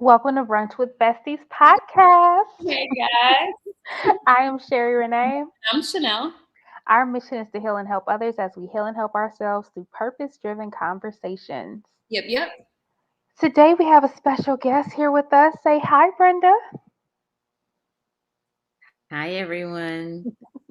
Welcome to Brunch with Besties podcast. Hey guys, I am Sherry Renee. I'm Chanel. Our mission is to heal and help others as we heal and help ourselves through purpose driven conversations. Yep. Today we have a special guest here with us. Say hi, Brenda. Hi, everyone.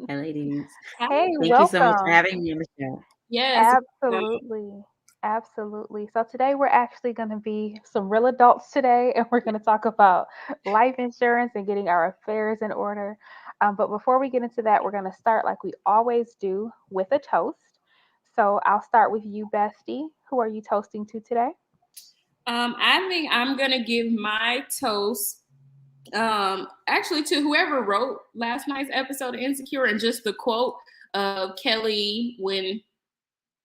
Hi, ladies. Hi. Hey, Thank you so much for welcome. having me on the show. Yes. Absolutely. Absolutely. So today we're actually going to be some real adults today, and we're going to talk about life insurance and getting our affairs in order. But before we get into that, we're going to start like we always do with a toast. So I'll start with you, Bestie. Who are you toasting to today? I think I'm gonna give my toast actually to whoever wrote last night's episode of Insecure and just the quote of Kelly when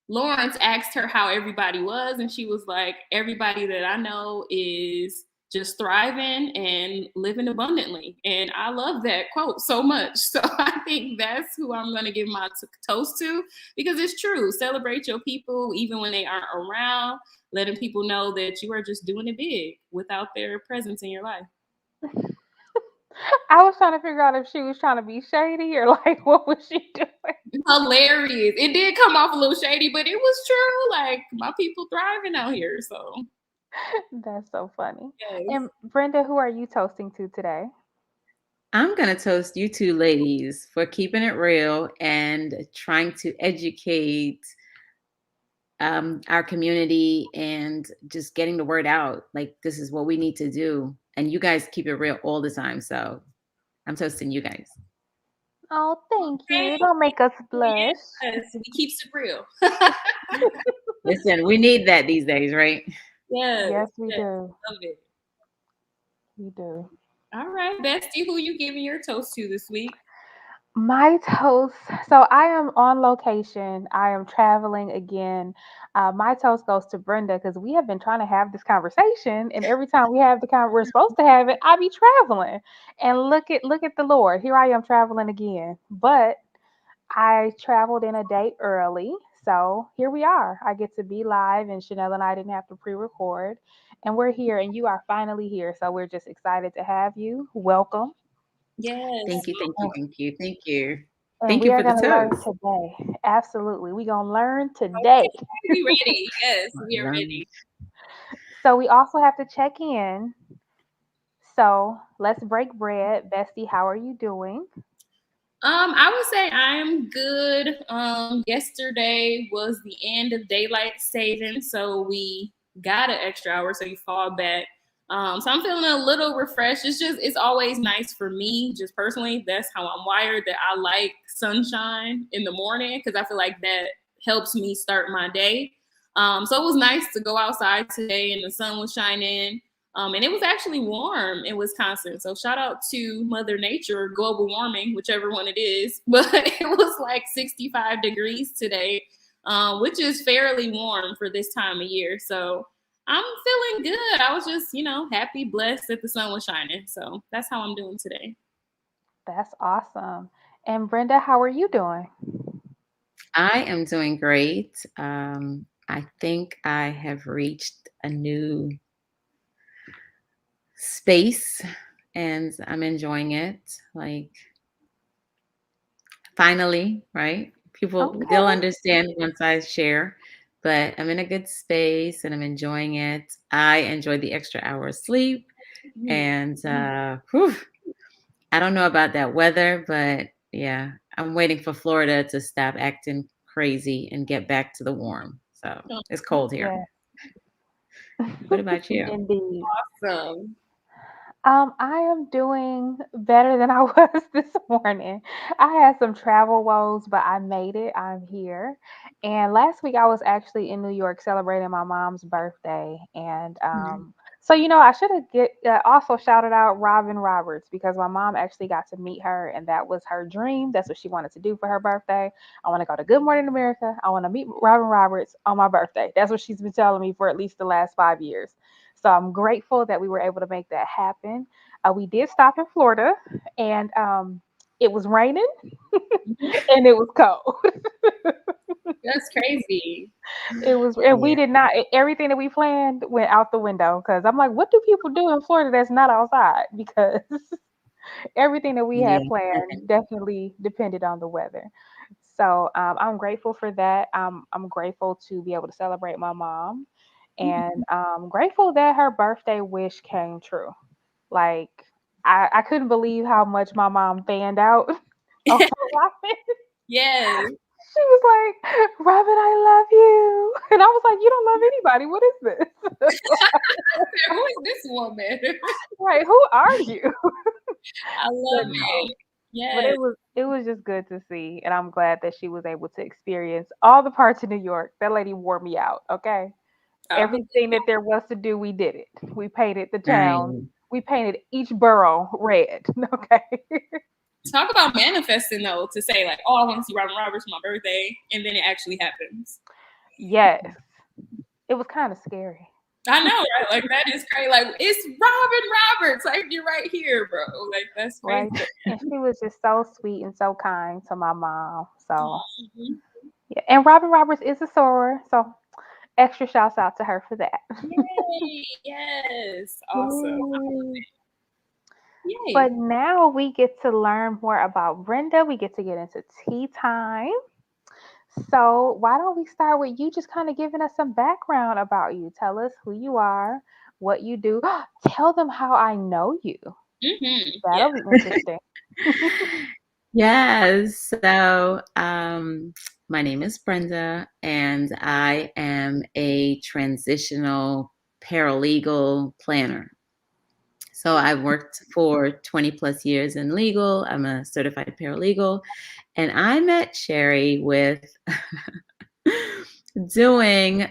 Lawrence asked her how everybody was, and she was like, everybody that I know is just thriving and living abundantly. And I love that quote so much. So I think that's who I'm going to give my toast to because it's true. Celebrate your people even when they aren't around, letting people know that you are just doing it big without their presence in your life. I was trying to figure out if she was trying to be shady or like what was she doing? Hilarious. It did come off a little shady, but it was true. Like my people thriving out here. So, That's so funny. yes. And Brenda, who are you toasting to today? I'm going to toast you two ladies for keeping it real and trying to educate our community and just getting the word out. Like, this is what we need to do. And you guys keep it real all the time. So I'm toasting you guys. Oh, thank Okay. you. Don't make us blush. Yes, we keep it real. Listen, we need that these days, right? Yes, Yes, we yes, do. love it. We do. All right, Bestie, who you giving your toast to this week? My toast. So I am on location. I am traveling again. My toast goes to Brenda because we have been trying to have this conversation, and every time we have the we're supposed to have it, I be traveling. And look at the Lord. Here I am traveling again, but I traveled in a day early. So here we are. I get to be live, and Chanel and I didn't have to pre record. And we're here, and you are finally here. So we're just excited to have you. Welcome. Yes. Thank you. And Thank we you are for the going to learn toast. today. Absolutely. We're going to learn today. Okay, we ready. Yes, we are Um, ready. So we also have to check in. So let's break bread. Bestie, how are you doing? I would say I am good. Yesterday was the end of daylight savings, so we got an extra hour, so you fall back. So I'm feeling a little refreshed. It's always nice for me, just personally. That's how I'm wired. That I like sunshine in the morning because I feel like that helps me start my day. So it was nice to go outside today and the sun was shining. And it was actually warm in Wisconsin. So shout out to Mother Nature, global warming, whichever one it is. But it was like 65 degrees today, which is fairly warm for this time of year. So I'm feeling good. I was just, happy, blessed that the sun was shining. So that's how I'm doing today. That's awesome. And Brenda, how are you doing? I am doing great. I think I have reached a new space and I'm enjoying it. Like, finally, right? People, they'll Okay. understand once I share, but I'm in a good space and I'm enjoying it. I enjoy the extra hour of sleep. And whew, I don't know about that weather, but yeah, I'm waiting for Florida to stop acting crazy and get back to the warm. So it's cold here. Yeah, What about you? indeed. Awesome. I am doing better than I was this morning. I had some travel woes, but I made it. I'm here. And last week I was actually in New York celebrating my mom's birthday. And so I should have get also shouted out Robin Roberts because my mom actually got to meet her, and that was her dream. That's what she wanted to do for her birthday. I want to go to Good Morning America. I want to meet Robin Roberts on my birthday. That's what she's been telling me for at least the last 5 years. So I'm grateful that we were able to make that happen. We did stop in Florida, and it was raining and it was cold. That's crazy. It was, and we Yeah. did not. Everything that we planned went out the window because I'm like, what do people do in Florida that's not outside? Because everything that we Yeah. had planned definitely depended on the weather. So I'm grateful for that. I'm grateful to be able to celebrate my mom, and I'm grateful that her birthday wish came true. Like I couldn't believe how much my mom fanned out over Robin. Yes. She was like, "Robin, I love you," and I was like, "You don't love anybody. What is this? Who is this woman? Right? Who are you?" I But love no. it. But Yes. it was just good to see, and I'm glad that she was able to experience all the parts of New York. That lady wore me out. Okay, I believe everything that there was to do, we did it. We painted the town. Right. We painted each borough red. Okay. talk about manifesting though to say like, oh, I want to see Robin Roberts for my birthday, and then it actually happens. Yes, it was kind of scary. I know, right? Like that is crazy. Like it's Robin Roberts. Like you're right here, bro. Like that's crazy. Right, and she was just so sweet and so kind to my mom. So Mhm. yeah, and Robin Roberts is a soror, so extra shouts out to her for that. Yay! Yes, awesome. Yay. Yay. But now we get to learn more about Brenda. We get to get into tea time. So, why don't we start with you just kind of giving us some background about you? Tell us who you are, what you do. Tell them how I know you. Yeah. That'll be interesting. Yes. So, my name is Brenda, and I am a transitional paralegal planner. So, I've worked for 20 plus years in legal. I'm a certified paralegal, and I met Sherry with doing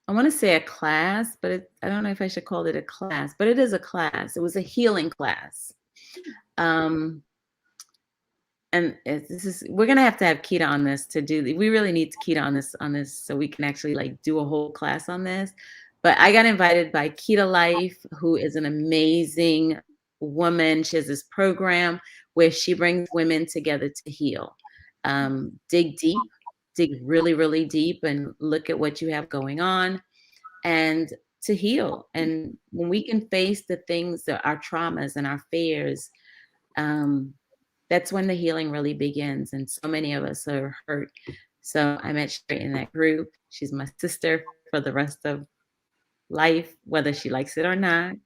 I want to say a class, but I don't know if I should call it a class, but it is a class. It was a healing class. Um, and this is we're gonna have to have Kita on this to do. We really need Kita on this so we can actually like do a whole class on this. But I got invited by Kita Life, who is an amazing woman. She has this program where she brings women together to heal, dig deep, dig really, really deep, and look at what you have going on and to heal. And when we can face the things that our traumas and our fears, um, that's when the healing really begins. And so many of us are hurt. So I met Sherry in that group. She's my sister for the rest of life, whether she likes it or not.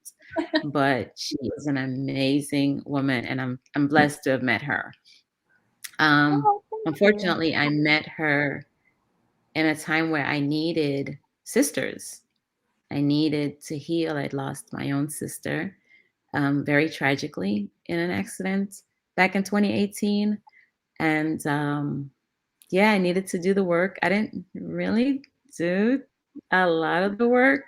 But she is an amazing woman, and I'm blessed to have met her. Oh, thank you. Unfortunately, I met her in a time where I needed sisters. I needed to heal. I'd lost my own sister very tragically in an accident back in 2018. And yeah, I needed to do the work. I didn't really do a lot of the work,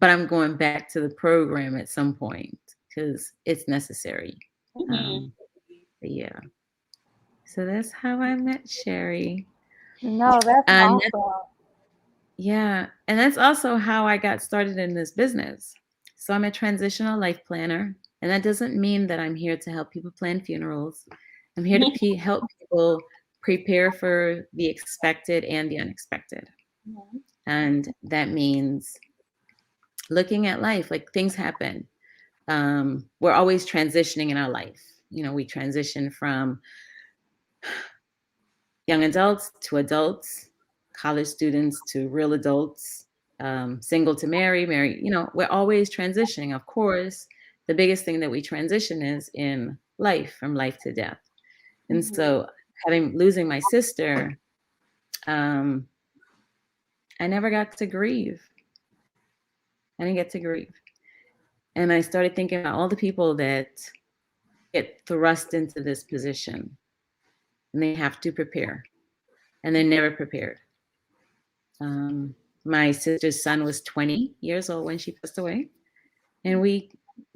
but I'm going back to the program at some point because it's necessary. Mhm. Um, but yeah, so that's how I met Sherry. No, that's And awesome. yeah, and that's also how I got started in this business. So I'm a transitional life planner, and that doesn't mean that I'm here to help people plan funerals. I'm here to help people prepare for the expected and the unexpected. And that means looking at life like things happen. We're always transitioning in our life. You know, we transition from young adults, college students to real adults, single to married, we're always transitioning. Of course, the biggest thing that we transition is in life, from life to death. And Mhm. so, having losing my sister, um, I never got to grieve. I didn't get to grieve. And I started thinking about all the people that get thrust into this position and they have to prepare and they're never prepared. Um, my sister's son was 20 years old when she passed away. And we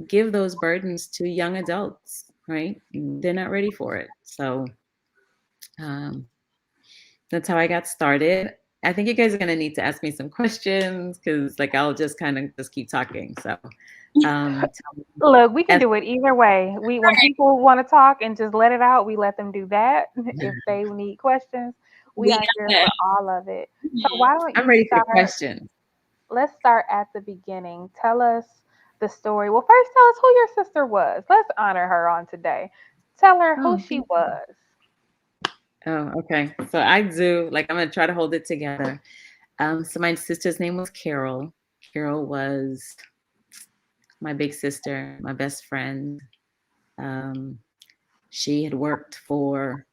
give those burdens to young adults, right? They're not ready for it. So um, that's how I got started. I think you guys are going to need to ask me some questions because like I'll just kind of just keep talking. So Tell me Look, we can as do it either way. When people want to talk and just let it out, we let them do that. If they need questions, we We are got here that. for all of it. So Mhm. why don't I'm you ready for the start? questions. Let's start at the beginning. Tell us the story. Well, first tell us who your sister was. Let's honor her on today. Tell her who Oh, she thank you. was. Oh, okay. So I do like I'm gonna try to hold it together. So my sister's name was Carol. Carol was my big sister, my best friend. Um, she had worked for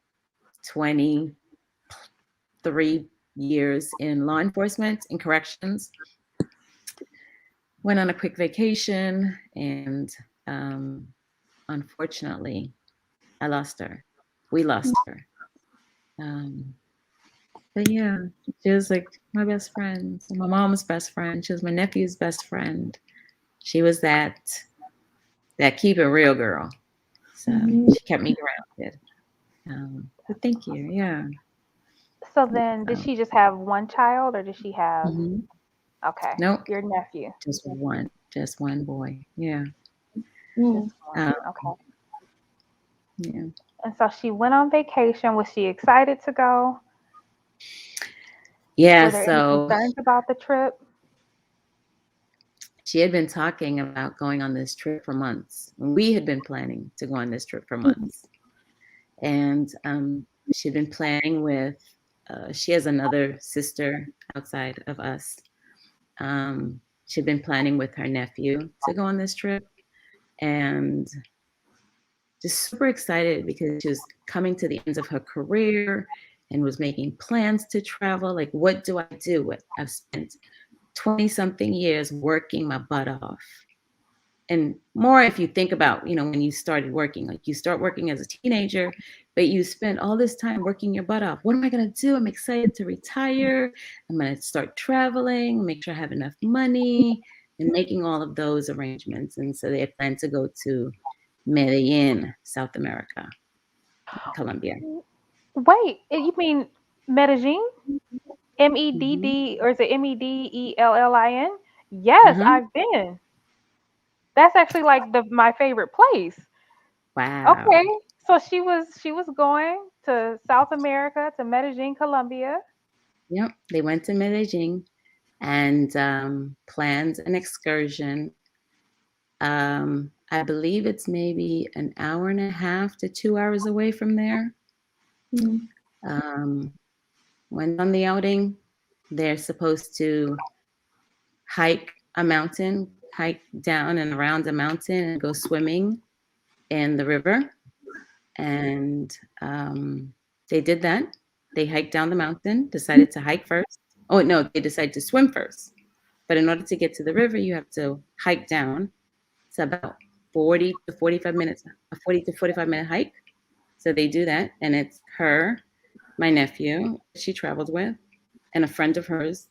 23 years in law enforcement and corrections. Went on a quick vacation, and um, unfortunately, I lost her. We lost her. Um, but yeah, she was like my best friend, my mom's best friend. She was my nephew's best friend. She was that keep it real girl. So Mhm. she kept me grounded. But thank you. Yeah. So then, did So, she just have one child or did she have, hmm okay, nope, your nephew? just one boy. Yeah. Just Mhm. one. Um, Okay. yeah. And so she went on vacation. Was she excited to go? Yeah. Were there any So concerns about the trip? she had been talking about going on this trip for months. We had been planning to go on this trip for months. And she'd been planning with, she has another sister outside of us. She'd been planning with her nephew to go on this trip and just super excited because she was coming to the ends of her career and was making plans to travel. Like, what do I do? I've spent 20 something years working my butt off. And more if you think about, when you started working, like you start working as a teenager, but you spend all this time working your butt off. What am I going to do? I'm excited to retire. I'm going to start traveling, make sure I have enough money, and making all of those arrangements. And so they plan to go to Medellin, South America, Colombia. Wait, you mean Medellin? Hmm. MEDD, or is it Medellin? Yes, Uh-huh. I've been. That's actually like my favorite place. Okay, Wow. so she was going to South America, to Medellin, Colombia. Yep. They went to Medellin and planned an excursion. I believe it's maybe an hour and a half to 2 hours away from there. Mhm. Um, went on the outing. They're supposed to hike a mountain, hike down and around a mountain and go swimming in the river. And they did that. They hiked down the mountain, decided to hike first. Oh, no, they decided to swim first. But in order to get to the river, you have to hike down. It's about 40 to 45 minutes, a 40 to 45-minute hike. So they do that. And it's her, my nephew, she traveled with, and a friend of hers,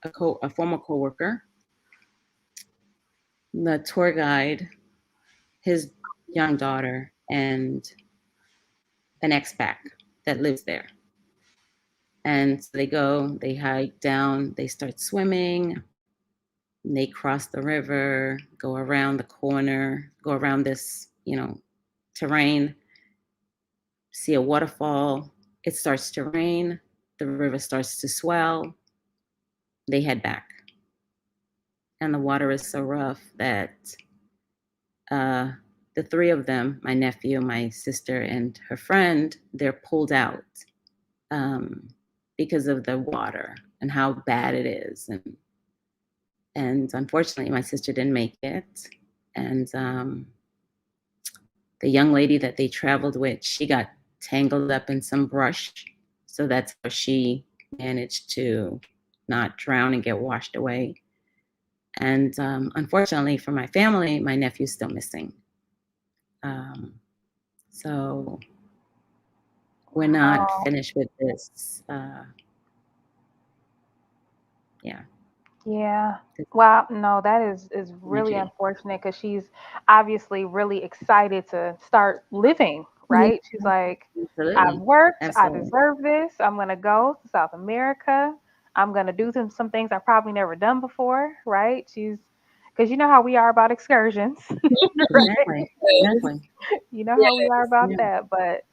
a former coworker, the tour guide, his young daughter, and an expat that lives there. And so they go, they hike down, they start swimming, they cross the river, go around the corner, go around this, terrain, see a waterfall. It starts to rain, the river starts to swell. They head back. And the water is so rough that uh, the three of them, my nephew, my sister, and her friend, they're pulled out um, because of the water and how bad it is. And unfortunately, my sister didn't make it. And the young lady that they traveled with, she got tangled up in some brush. So that's how she managed to not drown and get washed away. And unfortunately for my family, my nephew's still missing. Um, so we're not Wow. finished with this. Yeah, Yeah. this Wow. No, that is really energy. unfortunate because she's obviously really excited to start living, Yeah. right? She's like, I've Absolutely. worked, I Absolutely. deserve this. I'm gonna go to South America. I'm gonna do some things I've probably never done before, right? because you know how we are about excursions, right? Exactly. Exactly. You know how we are Yes. about Yeah. that, but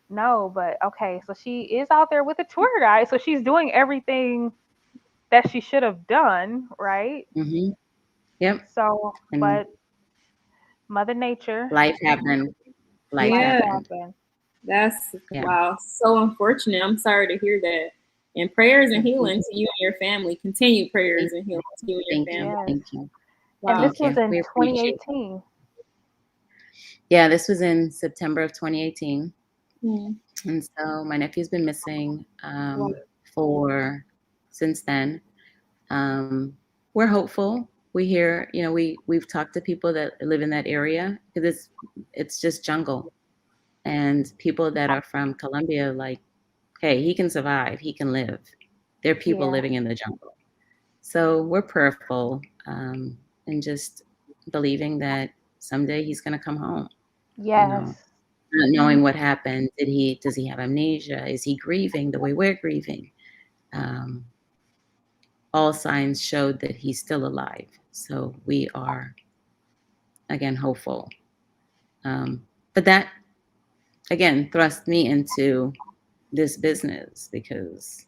no, but okay, so she is out there with a tour guide, so she's doing everything that she should have done, right? Hmm. Yep. So, And but Mother Nature, life happened. Life life Yeah, happened. happened. that's Yeah. wow. So unfortunate. I'm sorry to hear that. And prayers and Hmm. healing to you and your family. Continued prayers Thank and you. healing to you and your Thank you. family. Yes. Thank you. And Wow. this Thank was you. in We appreciate it. 2018. Yeah, this was in September of 2018. Hmm. And so my nephew's been missing Wow. for since then. Um, we're hopeful. We hear, we've talked to people that live in that area because it's just jungle, and people that are from Colombia, like, hey, he can survive, he can live. There are people Yeah. living in the jungle, so we're prayerful, and just believing that someday he's going to come home. You know, Yes. not Mhm. knowing what happened. Does he have amnesia? Is he grieving the way we're grieving? Um, all signs showed that he's still alive. So we are, again, hopeful. But that, again, thrust me into this business because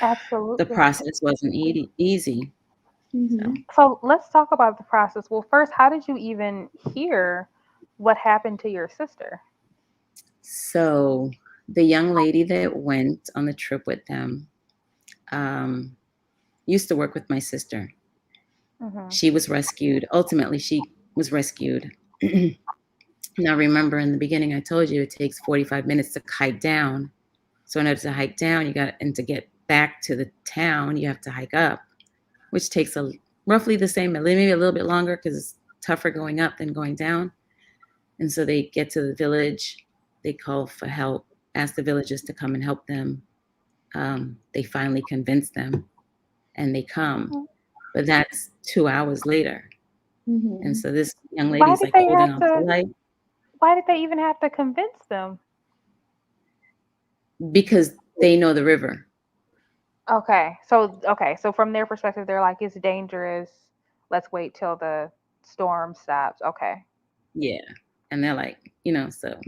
the Absolutely. process wasn't easy. So, Mhm. So let's talk about the process. Well, first, how did you even hear what happened to your sister? so the young lady that went on the trip with them um, used to work with my sister. Hmm. She was rescued. Ultimately, she was rescued. Now, remember in the beginning, I told you it takes 45 minutes to hike down. So, in order to hike down, and to get back to the town, you have to hike up, which takes roughly the same, maybe a little bit longer because it's tougher going up than going down. And so they get to the village, they call for help, ask the villagers to come and help them. They finally convince them and they come. But that's 2 hours later. And Mhm. so this young Why lady's did like they holding have on for to? life Why did they even have to convince them? because they know the river. Okay, so from their perspective, they're like, it's dangerous. Let's wait till the storm stops. Okay. Yeah. And they're like, so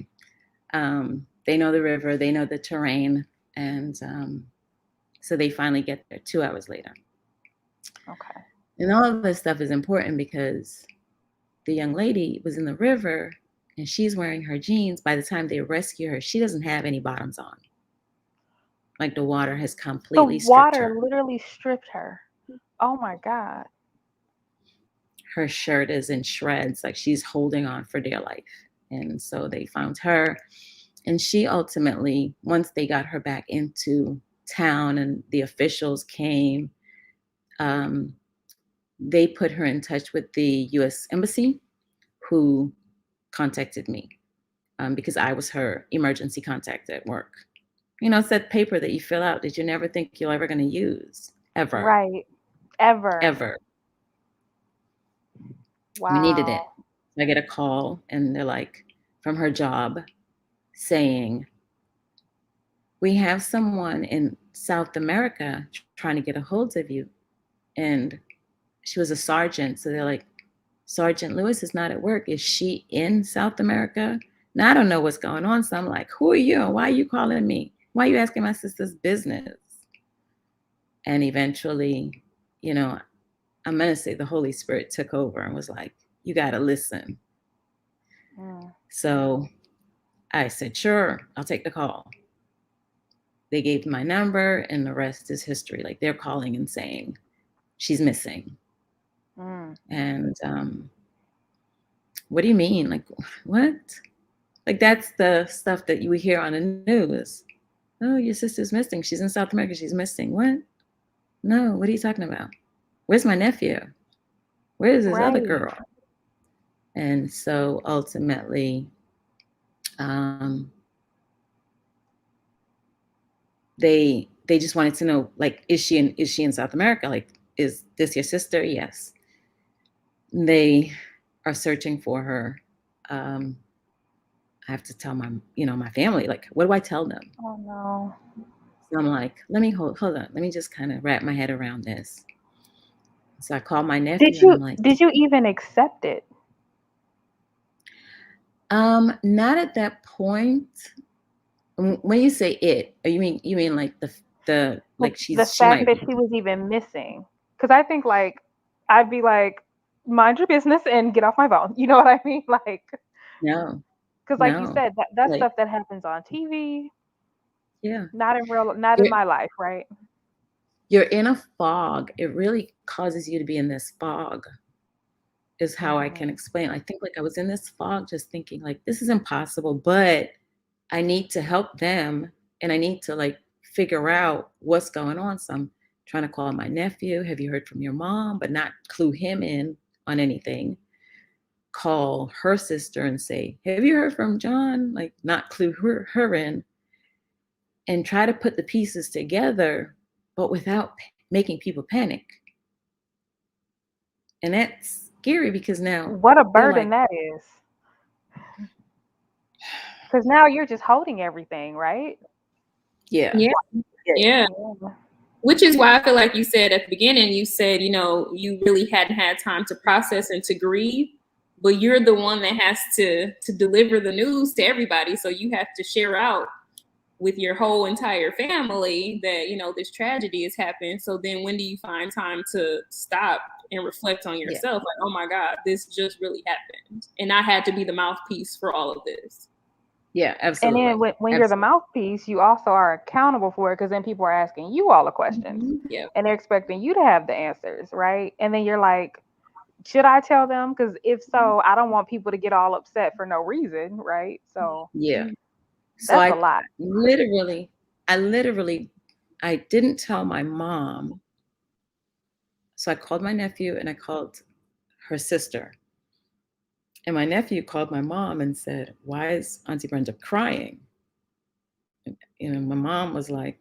they know the river, they know the terrain. And so they finally get there 2 hours later. Okay. And all of this stuff is important because the young lady was in the river and she's wearing her jeans. By the time they rescue her, she doesn't have any bottoms on. Like the water has The completely stripped water her. literally stripped her. Oh my God. Her shirt is in shreds, like she's holding on for dear life. And so they found her. And she ultimately, once they got her back into town and the officials came, um, they put her in touch with the US Embassy, who contacted me because I was her emergency contact at work. It's that paper that you fill out that you never think you're ever going to use, ever, Right. Ever. ever. We needed it. Wow. I get a call and they're like, from her job saying, we have someone in South America trying to get a hold of you. And she was a sergeant. So they're like, Sergeant Lewis is not at work. Is she in South America? Now I don't know what's going on. So I'm like, who are you? And why are you calling me? Why are you asking my sister's business? And eventually, you know, I'm going to say the Holy Spirit took over and was like, you got to listen. Mm. So I said, sure, I'll take the call. They gave my number, and the rest is history. Like they're calling and saying, she's missing. Mm. And what do you mean? Like, what? Like, that's the stuff that you hear on the news. Oh, your sister's missing. She's in South America. She's missing. What? No, what are you talking about? Where's my nephew? Where's this other Right. girl? And so ultimately, um, they just wanted to know, like, is she in South America? Like, is this your sister? Yes. They are searching for her. Um, I have to tell my family, like, what do I tell them? Oh no. So I'm like, let me hold on. Let me just kind of wrap my head around this. So I called my Did nephew and you I'm like, did you even accept it? not at that point. When you say it, you mean like the Like like the she fact might that be. she was even missing. Because I think like I'd be like, mind your business and get off my phone. You know what I mean? Like, No, because like you no, said, that's like stuff that happens on TV, yeah. not in You're my life, right? you're in a fog. It really causes you to be in this fog, is how I can Hmm. explain. I think like I was in this fog just thinking like this is impossible, but I need to help them and I need to like figure out what's going on. So I'm trying to call my nephew. Have you heard from your mom? But not clue him in on anything. Call her sister and say, have you heard from John? Like not clue her in and try to put the pieces together, but without making people panic. And that's scary because now What a they're burden like, that is. Because now you're just holding everything, right? yeah, Yeah. Yeah. Yeah. Which is why I feel like you said at the beginning, you said, you really hadn't had time to process and to grieve, but you're the one that has to deliver the news to everybody. So you have to share out with your whole entire family that, this tragedy has happened. So then when do you find time to stop and reflect on yeah, yourself? Like, oh my God, this just really happened. And I had to be the mouthpiece for all of this. yeah, And then absolutely. when you're the Absolutely. mouthpiece, you also are accountable for it because then people are asking you all the questions Yeah. and they're expecting you to have the answers, right? And then you're like, should I tell them? Because if so, I don't want people to get all upset for no reason, right? So Yeah. So that's a lot. literally, I literally, I didn't tell my mom. So I called my nephew and I called her sister. And my nephew called my mom and said, why is Auntie Brenda crying? My mom was like,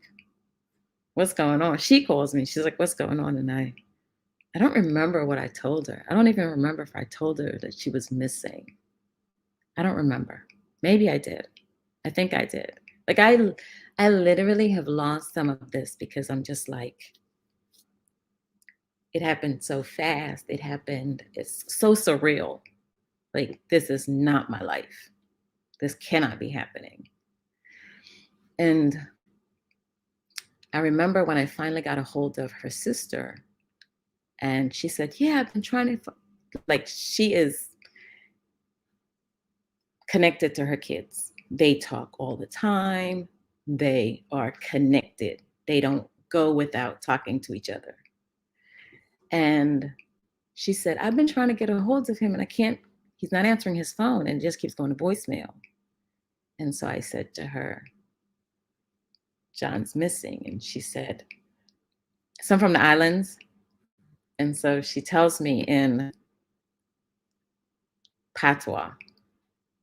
what's going on? She calls me. She's like, what's going on? And I don't remember what I told her. I don't even remember if I told her that she was missing. I don't remember. Maybe I did. I think I did. Like I literally have lost some of this because I'm just like, it happened so fast. It happened. It's so surreal. Like this is not my life. This cannot be happening. And I remember when I finally got a hold of her sister, and she said, "Yeah, I've been trying to." Like she is connected to her kids. They talk all the time. They are connected. They don't go without talking to each other. And she said, I've been trying to get a hold of him and I can't, he's not answering his phone and it just keeps going to voicemail. And so I said to her, John's missing. And she said, some from the islands. And so she tells me in patois,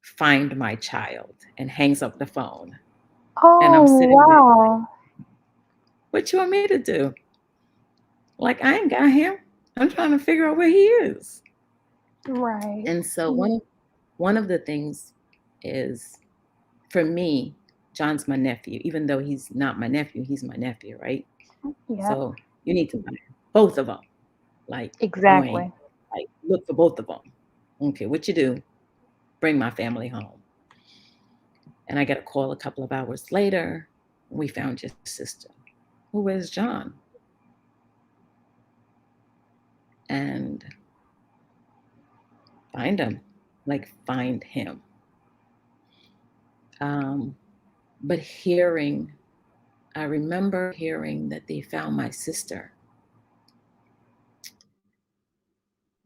find my child, and hangs up the phone. And I'm Oh, sitting there, wow. what you want me to do? Like, I ain't got him. I'm trying to figure out where he is. Right. And so one of the things is for me, John's my nephew. Even though he's not my nephew, he's my nephew, right? Yep. So you need to find both of them. Like point, Exactly. like look for both of them. Okay, what you do? Bring my family home. And I get a call a couple of hours later. We found your sister. Well, where's John? And find him, like find him. Um, but I remember hearing that they found my sister.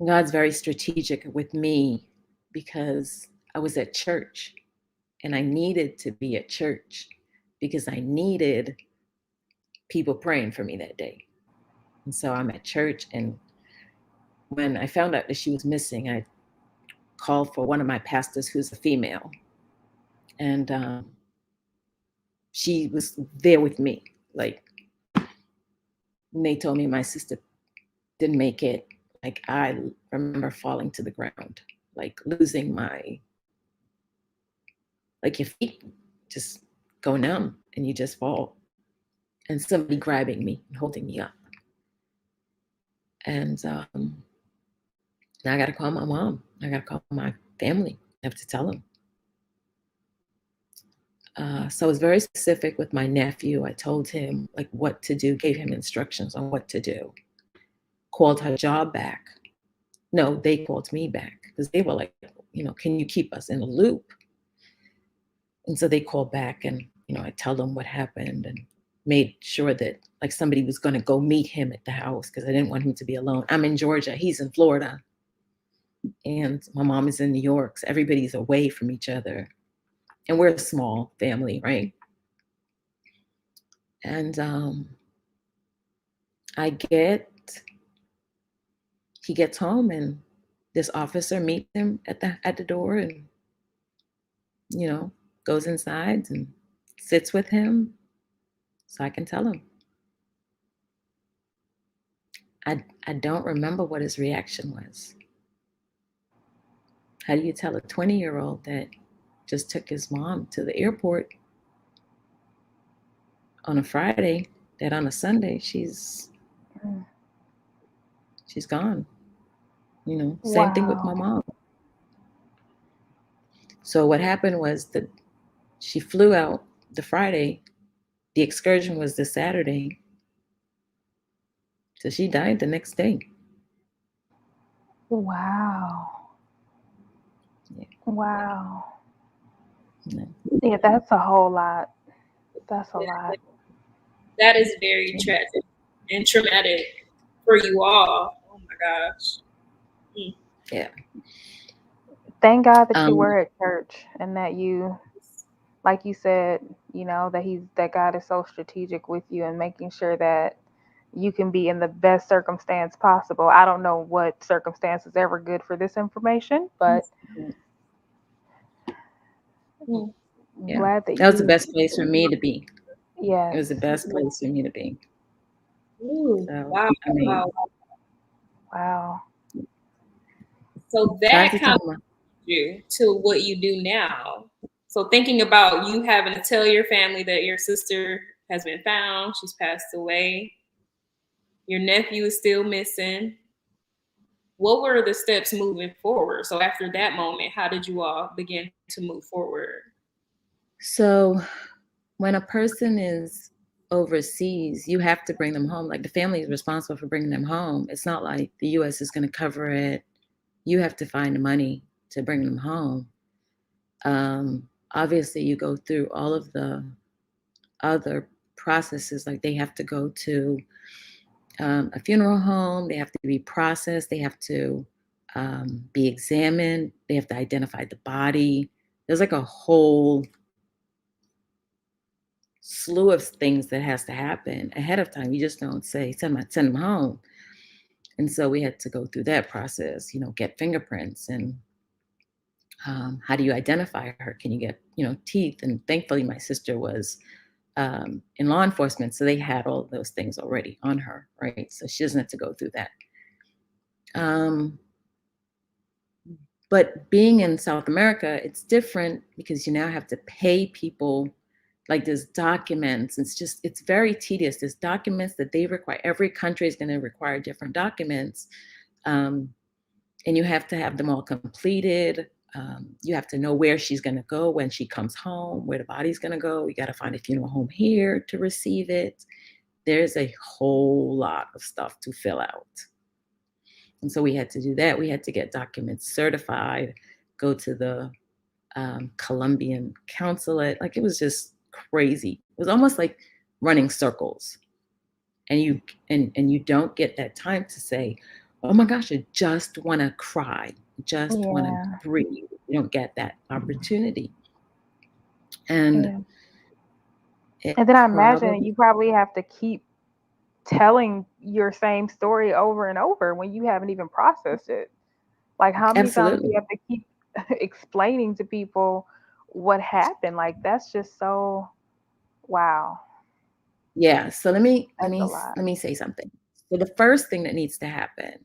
God's very strategic with me because I was at church and I needed to be at church because I needed people praying for me that day. And so I'm at church. And when I found out that she was missing, I called for one of my pastors who's a female. And she was there with me. Like, when they told me my sister didn't make it, like, I remember falling to the ground, like losing like your feet just go numb and you just fall. And somebody grabbing me and holding me up. And now I got to call my mom. I got to call my family. I have to tell them. So I was very specific with my nephew. I told him like what to do, gave him instructions on what to do. Called her job back. No, they called me back because they were like, can you keep us in a loop? And so they called back, and I tell them what happened and made sure that like somebody was going to go meet him at the house because I didn't want him to be alone. I'm in Georgia, he's in Florida, and my mom is in New York. So everybody's away from each other, and we're a small family, right? And he gets home, and this officer meets him at the door, and goes inside and sits with him so I can tell him. I don't remember what his reaction was. How do you tell a 20-year-old that just took his mom to the airport on a Friday that on a Sunday she's gone? Same thing with my Wow. mom. So what happened was that she flew out the Friday. The excursion was the Saturday. So she died the next day. Wow. Yeah. Wow. Yeah. Yeah, that's a whole lot. That's a lot. That is very tragic and traumatic for you all. Oh my gosh. Yeah. Thank God that you Um, were at church and that you, like you said, that God is so strategic with you and making sure that you can be in the best circumstance possible. I don't know what circumstance is ever good for this information, but I'm yeah. glad that That was the you, best place for me to be. It yes, was the best place for me to be. Ooh, So wow. I mean, wow. So so I have that to kind tell of my you to what you do now. So thinking about you having to tell your family that your sister has been found, she's passed away, your nephew is still missing. What were the steps moving forward? So after that moment, how did you all begin to move forward? So when a person is overseas, you have to bring them home. Like the family is responsible for bringing them home. It's not like the US is going to cover it. You have to find the money to bring them home. Obviously, you go through all of the other processes. Like they have to go to a funeral home, they have to be processed, they have to be examined, they have to identify the body. There's like a whole slew of things that has to happen ahead of time. You just don't say send them home. And so we had to go through that process, get fingerprints and how do you identify her? Can you get teeth? And thankfully, my sister was in law enforcement, so they had all those things already on her, right? So she doesn't have to go through that. Um, but being in South America, it's different because you now have to pay people. Like there's documents. It's very tedious. There's documents that they require. Every country is going to require different documents. Um, and you have to have them all completed. You have to know where she's going to go when she comes home, where the body's going to go. You got to find a funeral home here to receive it. There's a whole lot of stuff to fill out. And so we had to do that. We had to get documents certified, go to the Colombian consulate. Like it was just crazy. It was almost like running circles. And you don't get that time to say, oh my gosh, I just want to cry, just want to Yeah. breathe. You don't get that opportunity. And Yeah. it And then I imagine probably, you probably have to keep telling your same story over and over when you haven't even processed it. Like, how many times do you absolutely. have to keep explaining to people what happened? Like, that's just so wow. Yeah. So let me let That's a me lot. let me say something. So the first thing that needs to happen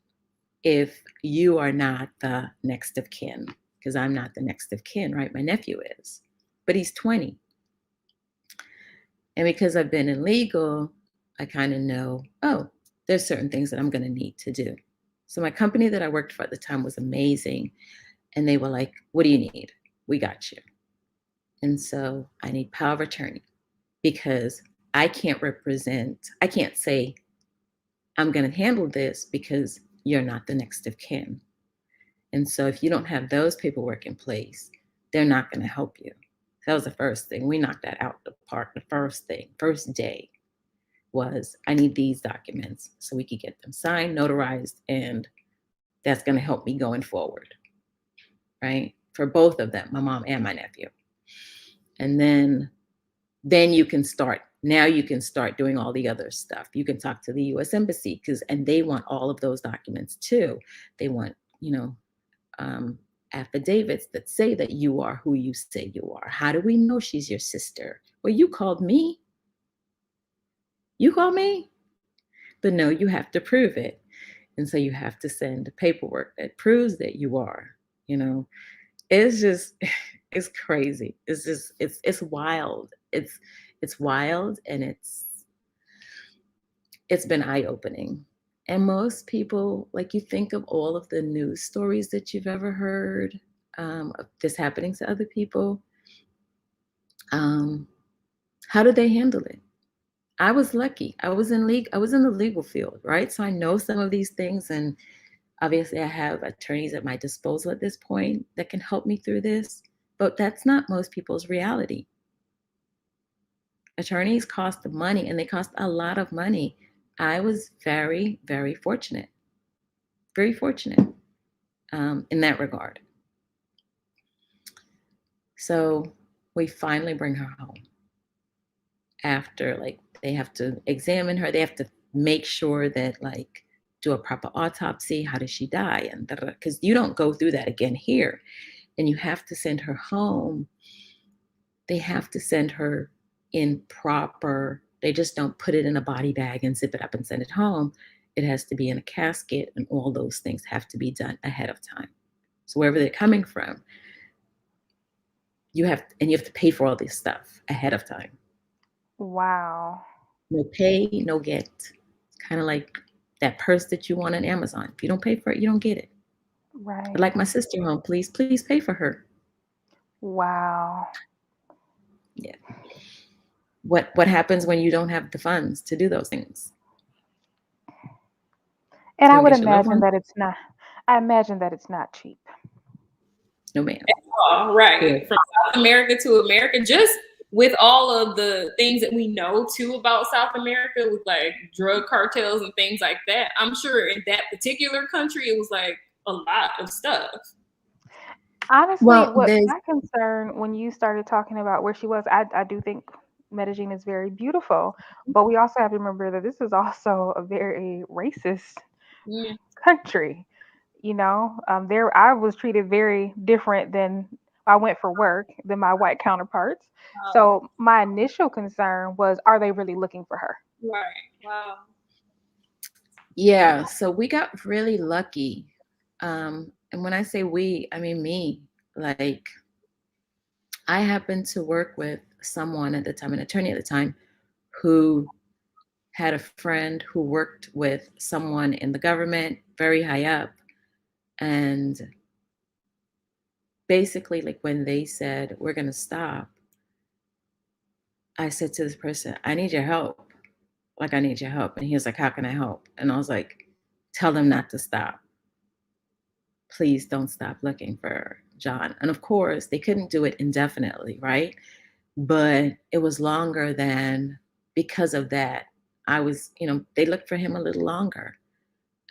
if you are not the next of kin, because I'm not the next of kin, right? My nephew is, but he's 20. And because I've been in legal, I kind of know, oh, there's certain things that I'm going to need to do. So my company that I worked for at the time was amazing. And they were like, what do you need? We got you. And so I need power of attorney because I can't say I'm going to handle this because you're not the next of kin. And so if you don't have those paperwork in place, they're not going to help you. That was the first thing. We knocked that out the park. The first thing, first day was I need these documents so we could get them signed, notarized, and that's going to help me going forward, right? For both of them, my mom and my nephew. And then you can start. Now you can start doing all the other stuff. You can talk to the U.S. Embassy and they want all of those documents too. They want, um, affidavits that say that you are who you say you are. How do we know she's your sister? Well, you called me. You called me. But no, you have to prove it. And so you have to send paperwork that proves that you are, you know. It's just it's crazy. It's wild. It's wild and it's been eye-opening. And most people, like you think of all of the news stories that you've ever heard of this happening to other people. Um, how did they handle it? I was lucky. I was in the legal field, right? So I know some of these things, and obviously I have attorneys at my disposal at this point that can help me through this. But that's not most people's reality. Attorneys cost money, and they cost a lot of money. I was very, very fortunate in that regard. So we finally bring her home after, like, they have to examine her. They have to make sure that, like, do a proper autopsy. How did she die? And because you don't go through that again here. And you have to send her home. They have to send her in proper, they just don't put it in a body bag and zip it up and send it home. It has to be in a casket, and all those things have to be done ahead of time. So wherever they're coming from, you have to pay for all this stuff ahead of time. Wow. No pay, no get. It's kind of like that purse that you want on Amazon. If you don't pay for it, you don't get it. I'd Right. like my sister home. Please pay for her. Wow. Yeah. What happens when you don't have the funds to do those things? And You I don't would get your loved imagine ones? that it's not I imagine that it's not cheap. No, ma'am. Oh, right. Good. From South America to America, just with all of the things that we know too about South America with like drug cartels and things like that. I'm sure in that particular country it was like a lot of stuff. Honestly, Well, what there's my concern when you started talking about where she was, I do think Medellin is very beautiful, but we also have to remember that this is also a very racist Mm, country. There I was treated very different than I went for work than my white counterparts. wow. So my initial concern was, are they really looking for her? Right. Wow. yeah, so we got really lucky. And when I say we, I mean me. Like, I happened to work with someone at the time, an attorney at the time, who had a friend who worked with someone in the government very high up. And basically, like, when they said, we're going to stop, I said to this person, I need your help. Like, I need your help. And he was like, how can I help? And I was like, tell them not to stop. Please don't stop looking for John. And of course, they couldn't do it indefinitely, right? But it was longer than, because of that, they looked for him a little longer.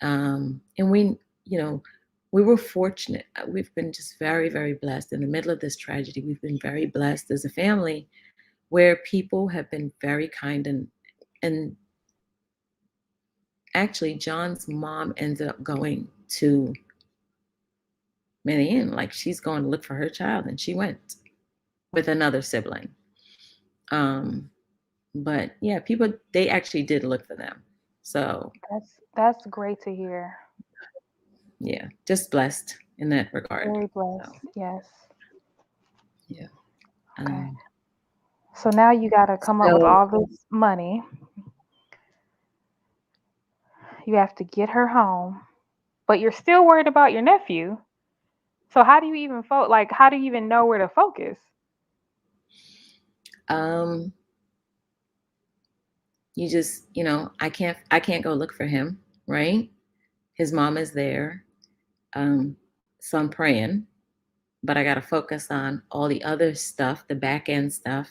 And you know, we were fortunate. We've been just very, very blessed in the middle of this tragedy. We've been very blessed as a family where people have been very kind, and actually John's mom ended up going to Medellin. Like, she's going to look for her child, and she went with another sibling. Um, but yeah, people, they actually did look for them. So That's great to hear. yeah, just blessed in that regard. Very blessed. So Yes. yeah. Okay. Um, So now you got to come up with so all this money. You have to get her home, but you're still worried about your nephew. So how do you even like how do you even know where to focus? Um, you just, I can't go look for him, right? His mom is there. Um, so I'm praying, but I got to focus on all the other stuff, the back end stuff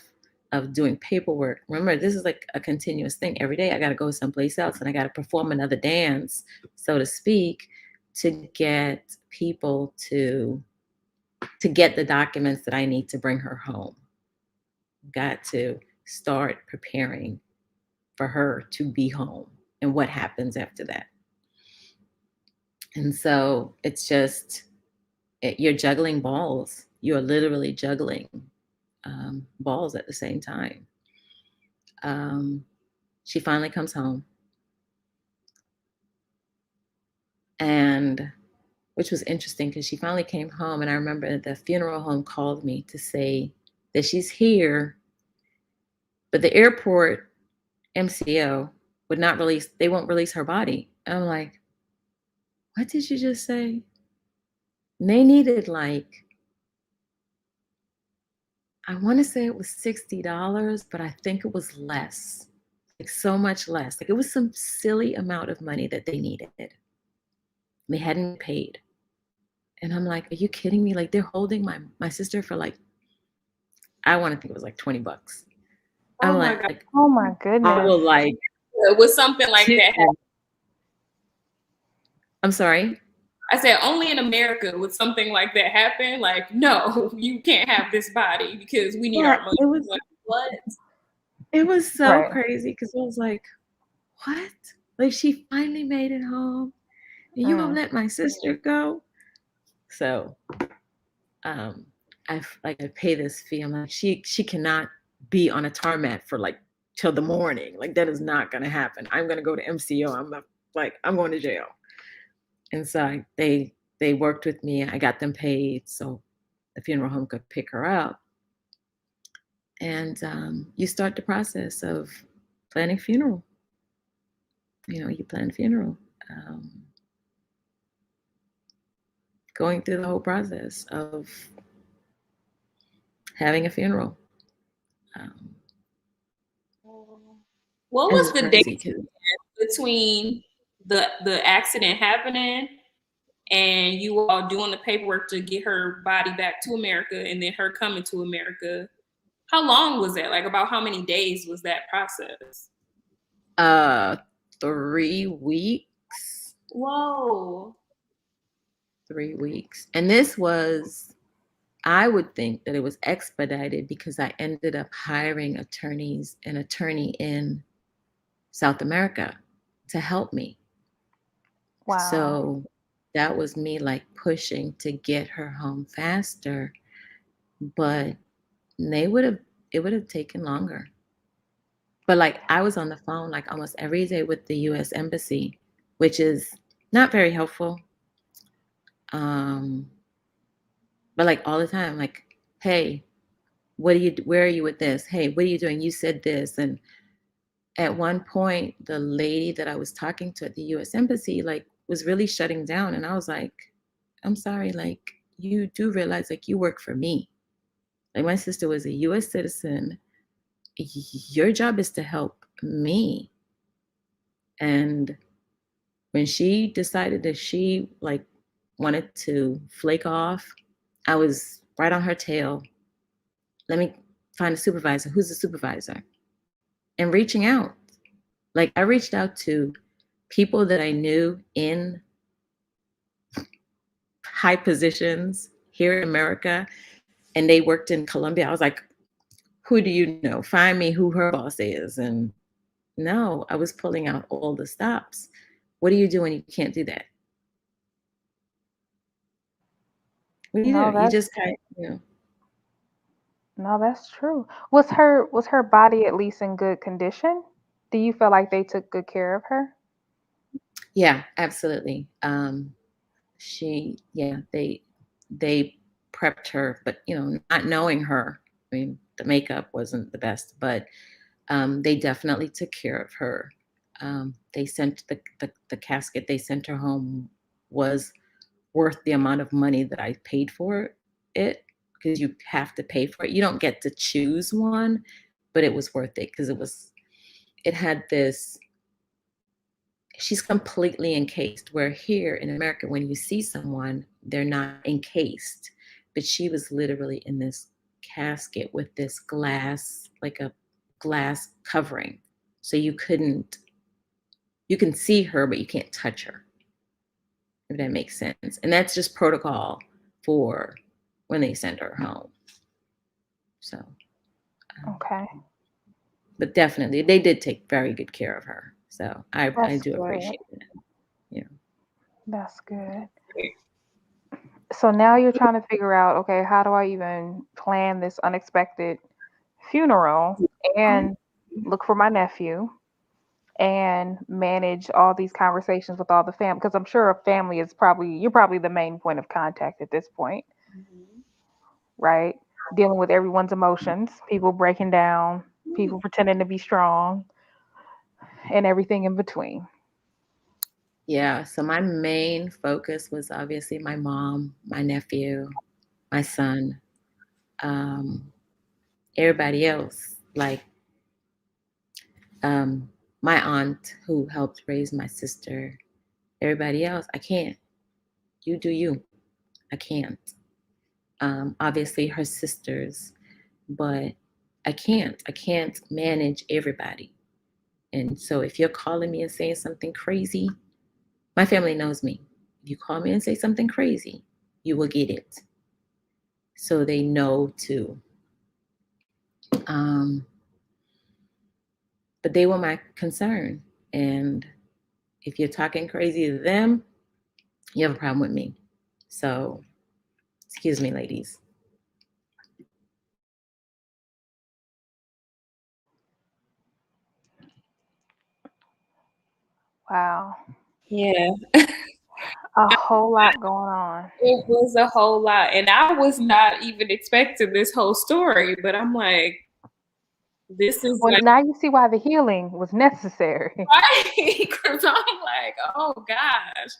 of doing paperwork. Remember, this is like a continuous thing. Every day I got to go someplace else and I got to perform another dance, so to speak, to get people to get the documents that I need to bring her home. Got to start preparing for her to be home and what happens after that. And so it's just, you're juggling balls. You're literally juggling balls at the same time. Um, she finally comes home, and which was interesting because she finally came home. And I remember the funeral home called me to say that she's here, but the airport MCO would not release, they won't release her body. And I'm like, what did you just say? And they needed like, I want to say it was $60, but I think it was less, like so much less. Like it was some silly amount of money that they needed. They hadn't paid. And I'm like, are you kidding me? Like they're holding my sister for like, I want to think it was like $20. Oh I'm my God. like, Oh my I goodness. will like, With something like that happen. I'm sorry. I said only in America would something like that happen. Like, no, you can't have this body because we need Yeah, our money. Like, what? it was so Right. crazy because I was like, what? Like she finally made it home. And you gonna Mm. let my sister go? So um I pay this fee. I'm like, she cannot be on a tarmac for like till the morning. Like that is not gonna happen. I'm gonna go to MCO. I'm going to jail. And so they worked with me. I got them paid so the funeral home could pick her up. And you start the process of planning funeral. You plan funeral. Um, Going through the whole process of having a funeral. Um, What it was was the crazy date because between the accident happening and you all doing the paperwork to get her body back to America and then her coming to America? How long was that? Like about how many days was that process? uh 3 weeks. Whoa. 3 weeks. And this was, I would think that it was expedited because I ended up hiring an attorney in South America to help me. Wow. So that was me like pushing to get her home faster, but they would have it would have taken longer. But like I was on the phone like almost every day with the US embassy, which is not very helpful. Um but like all the time like, hey, where are you with this? Hey, what are you doing? You said this. And at one point the lady that I was talking to at the US embassy like was really shutting down, and I was like, I'm sorry, like you do realize like you work for me. Like my sister was a US citizen. Your job is to help me. And when she decided that she like wanted to flake off, I was right on her tail. Let me find a supervisor. Who's the supervisor? And reaching out. Like I reached out to people that I knew in high positions here in America, and they worked in Colombia. I was like, who do you know? Find me who her boss is. And no, I was pulling out all the stops. What do you do when you can't do that? What do you No, do? You that's just kind of, no, that's true. Was her body at least in good condition? Do you feel like they took good care of her? yeah, absolutely. They prepped her, but not knowing her, I mean, the makeup wasn't the best, but they definitely took care of her. They sent the casket they sent her home was worth the amount of money that I paid for it, because you have to pay for it. You don't get to choose one, but it was worth it because it had this. She's completely encased. Where here in America, when you see someone, they're not encased, but she was literally in this casket with this glass, like a glass covering, so you can see her, but you can't touch her, if that makes sense. And that's just protocol for when they send her home. So, Okay. but definitely, they did take very good care of her. So I That's do good. appreciate it. Yeah. That's good. So now you're trying to figure out, okay, how do I even plan this unexpected funeral and look for my nephew and manage all these conversations with all the family? Because I'm sure a family is you're probably the main point of contact at this point, Mhm. right? Dealing with everyone's emotions, people breaking down, people pretending to be strong, and everything in between. Yeah. So my main focus was obviously my mom, my nephew, my son, um, everybody else. Like um, my aunt who helped raise my sister, everybody else. I can't. You do you. I can't. Obviously, her sisters, but I can't. I can't manage everybody. And so if you're calling me and saying something crazy, my family knows me. If you call me and say something crazy, you will get it. So they know to. Um, but they were my concern. And if you're talking crazy to them, you have a problem with me. So, excuse me, ladies. Wow. Yeah, A whole lot going on. it was a whole lot, and I was not even expecting this whole story. But I'm like, this is Well, like now you see why the healing was necessary. right because I'm like, oh gosh,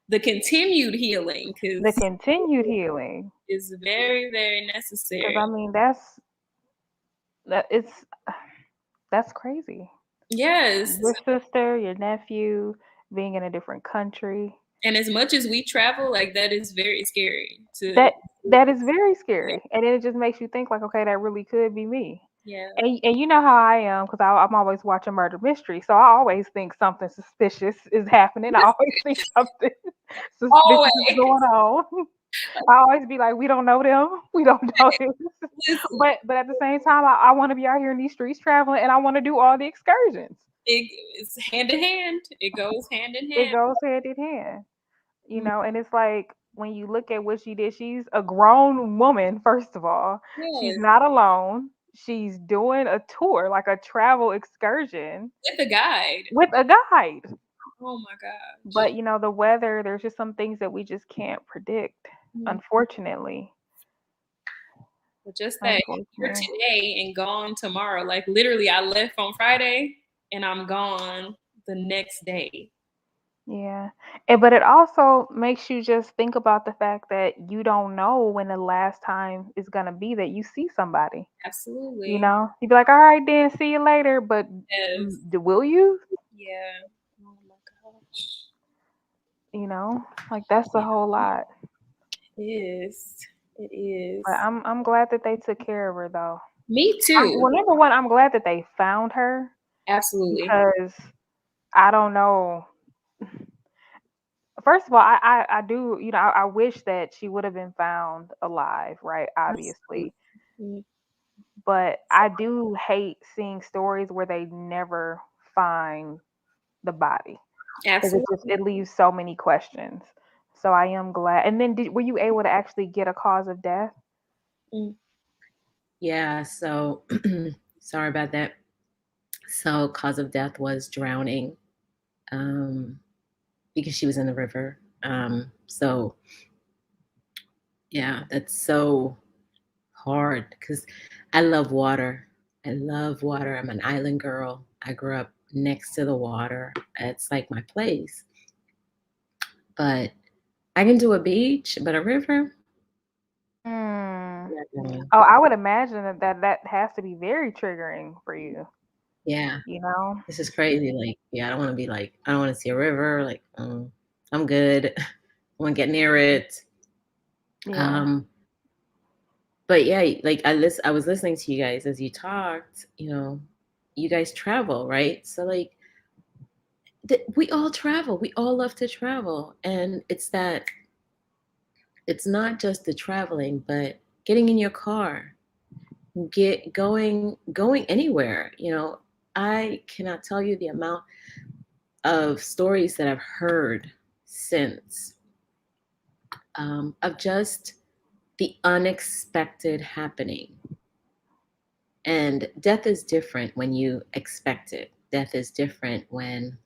the continued healing The because continued healing. is very very Because necessary. I mean, that that's crazy. Yes, Your sister, your nephew, being in a different country. and as much as we travel, like that is very scary. To That that is very scary, and then it just makes you think like, okay, that really could be me. yeah, And you know how I am because I'm always watching murder mystery, so I always think something suspicious is happening. I always think something suspicious is always going on. I always be like, we don't know them, we don't know this, listen. but at the same time, I want to be out here in these streets traveling, and I want to do all the excursions. It's hand in hand. It goes hand in It hand. goes hand in hand. Mm, And it's like when you look at what she did, she's a grown woman, first of all. She's yes, not alone. She's doing a tour, like a travel excursion with a guide. with a guide. Oh my gosh. But the weather, there's just some things that we just can't predict, Mm. unfortunately. But just that here Unfortunately. today and gone tomorrow. Like literally, I left on Friday and I'm gone the next day. Yeah. But it also makes you just think about the fact that you don't know when the last time is going to be that you see somebody. Absolutely. You'd be like, all right, then, see you later. But Yes. will you? Yeah. Oh my gosh. Like that's a Yeah. whole lot. It is. It But is. I'm glad that they took care of her though. Me too. Well, number one, I'm glad that they found her Absolutely. because I don't know. First of all, I do, I wish that she would have been found alive, right? Absolutely. Obviously. Mm, But I do hate seeing stories where they never find the body because absolutely. it leaves so many questions. So I am glad. And then were you able to actually get a cause of death? Mm, Yeah. So sorry about that. So cause of death was drowning, um, because she was in the river. So yeah, that's so hard because I love water. I love water. I'm an island girl. I grew up next to the water. It's like my place. But I can do a beach, but a river, Mm. not really. Oh, I would imagine that has to be very triggering for you, Yeah, you know? this is crazy. Like, yeah, I don't want to be like, I don't want to see a river. Like, I'm good. I won't get near it. Yeah. Um, but yeah, like I was listening to you guys as you talked. You guys travel, right? So like, we all travel. We all love to travel, and it's not just the traveling, but getting in your car, going anywhere. I cannot tell you the amount of stories that I've heard since, of just the unexpected happening. And death is different when you expect it. Death is different when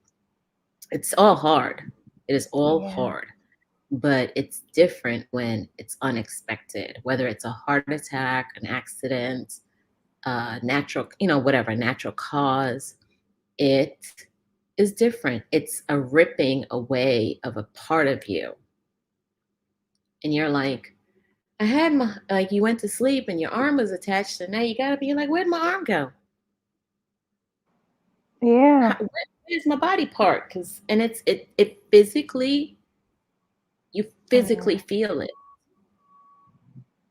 it's all hard. It is all Yeah. hard, but it's different when it's unexpected, whether it's a heart attack, an accident, natural, whatever, natural cause. It is different. It's a ripping away of a part of you. And you're like, I had my, like, you went to sleep and your arm was attached, and now you gotta be like, where'd my arm go? Yeah. Where's my body part? And it physically, you physically Mm. feel it.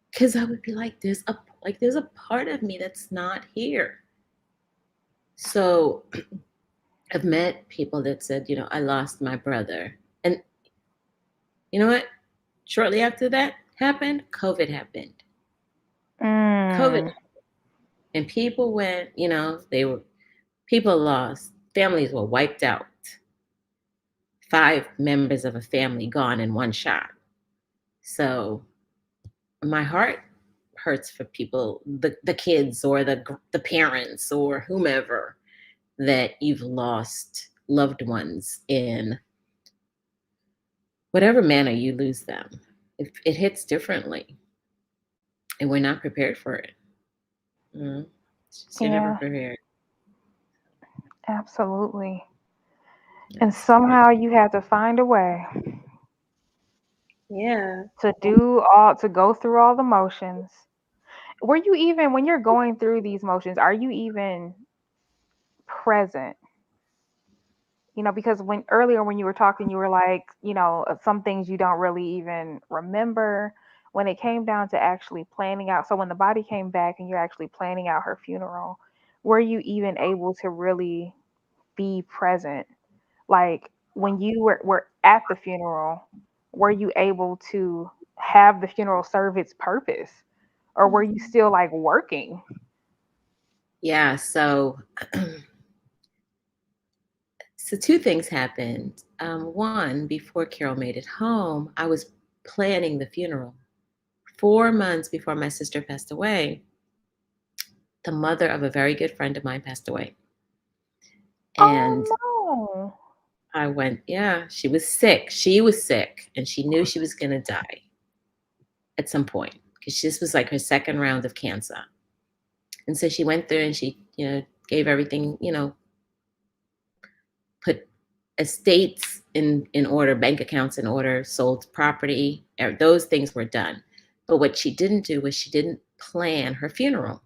Because I would be like, there's a part of me that's not here. So I've met people that said, I lost my brother. And you know what? Shortly after that happened, COVID happened. COVID, Mm. and people went, people lost, families were wiped out. 5 members of a family gone in one shot. So my heart hurts for people, the kids or the parents or whomever, that you've lost loved ones in whatever manner you lose them. It hits differently, and we're not prepared for it. Mm. It's just, you're never Yeah, prepared. absolutely. And Yes, somehow you had to find a way yeah. to go through all the motions. Were you even when you're going through these motions, are you even present? Because when earlier when you were talking, you were like, some things you don't really even remember when it came down to actually planning out. So when the body came back and you're actually planning out her funeral, were you even able to really be present? Like when you were at the funeral, were you able to have the funeral serve its purpose? Or were you still like working? Yeah, so two things happened. One, before Carol made it home, I was planning the funeral. 4 months before my sister passed away, the mother of a very good friend of mine passed away. And Oh no. I went, yeah, she was sick. She was sick, and she knew she was going to die at some point, because this was like her second round of cancer. And so she went through and she, gave everything, put estates in order, bank accounts in order, sold property. Those things were done. But what she didn't do was she didn't plan her funeral.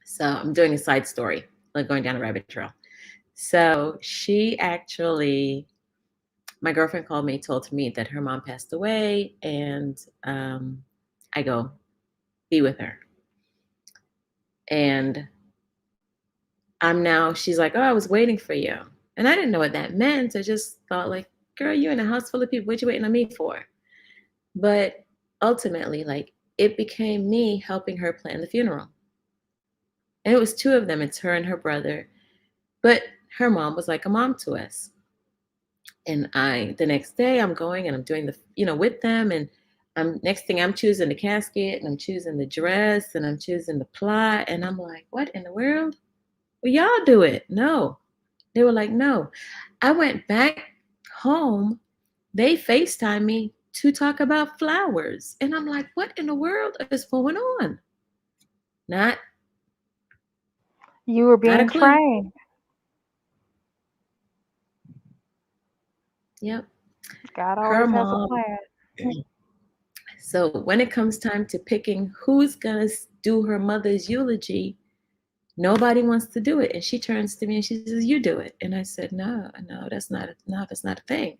So I'm doing a side story, like going down a rabbit trail. So she actually, my girlfriend called me, told me that her mom passed away, and I go be with her. And she's like, oh, I was waiting for you. And I didn't know what that meant. I just thought, like, girl, you in a house full of people. What you waiting on me for? But ultimately, like, it became me helping her plan the funeral. And it was two of them. It's her and her brother. But her mom was like a mom to us. And the next day, I'm going and I'm doing with them. And next thing I'm choosing the casket, and I'm choosing the dress, and I'm choosing the plot. And I'm like, what in the world? Well, y'all do it. No. They were like, no. I went back home. They FaceTime me to talk about flowers. And I'm like, what in the world is going on? Not, You were not a being clue. trained. Yep. God Her always has a mom. plan. So when it comes time to picking who's gonna do her mother's eulogy, nobody wants to do it. And she turns to me and she says, "You do it." And I said, "No, no, that's not a thing."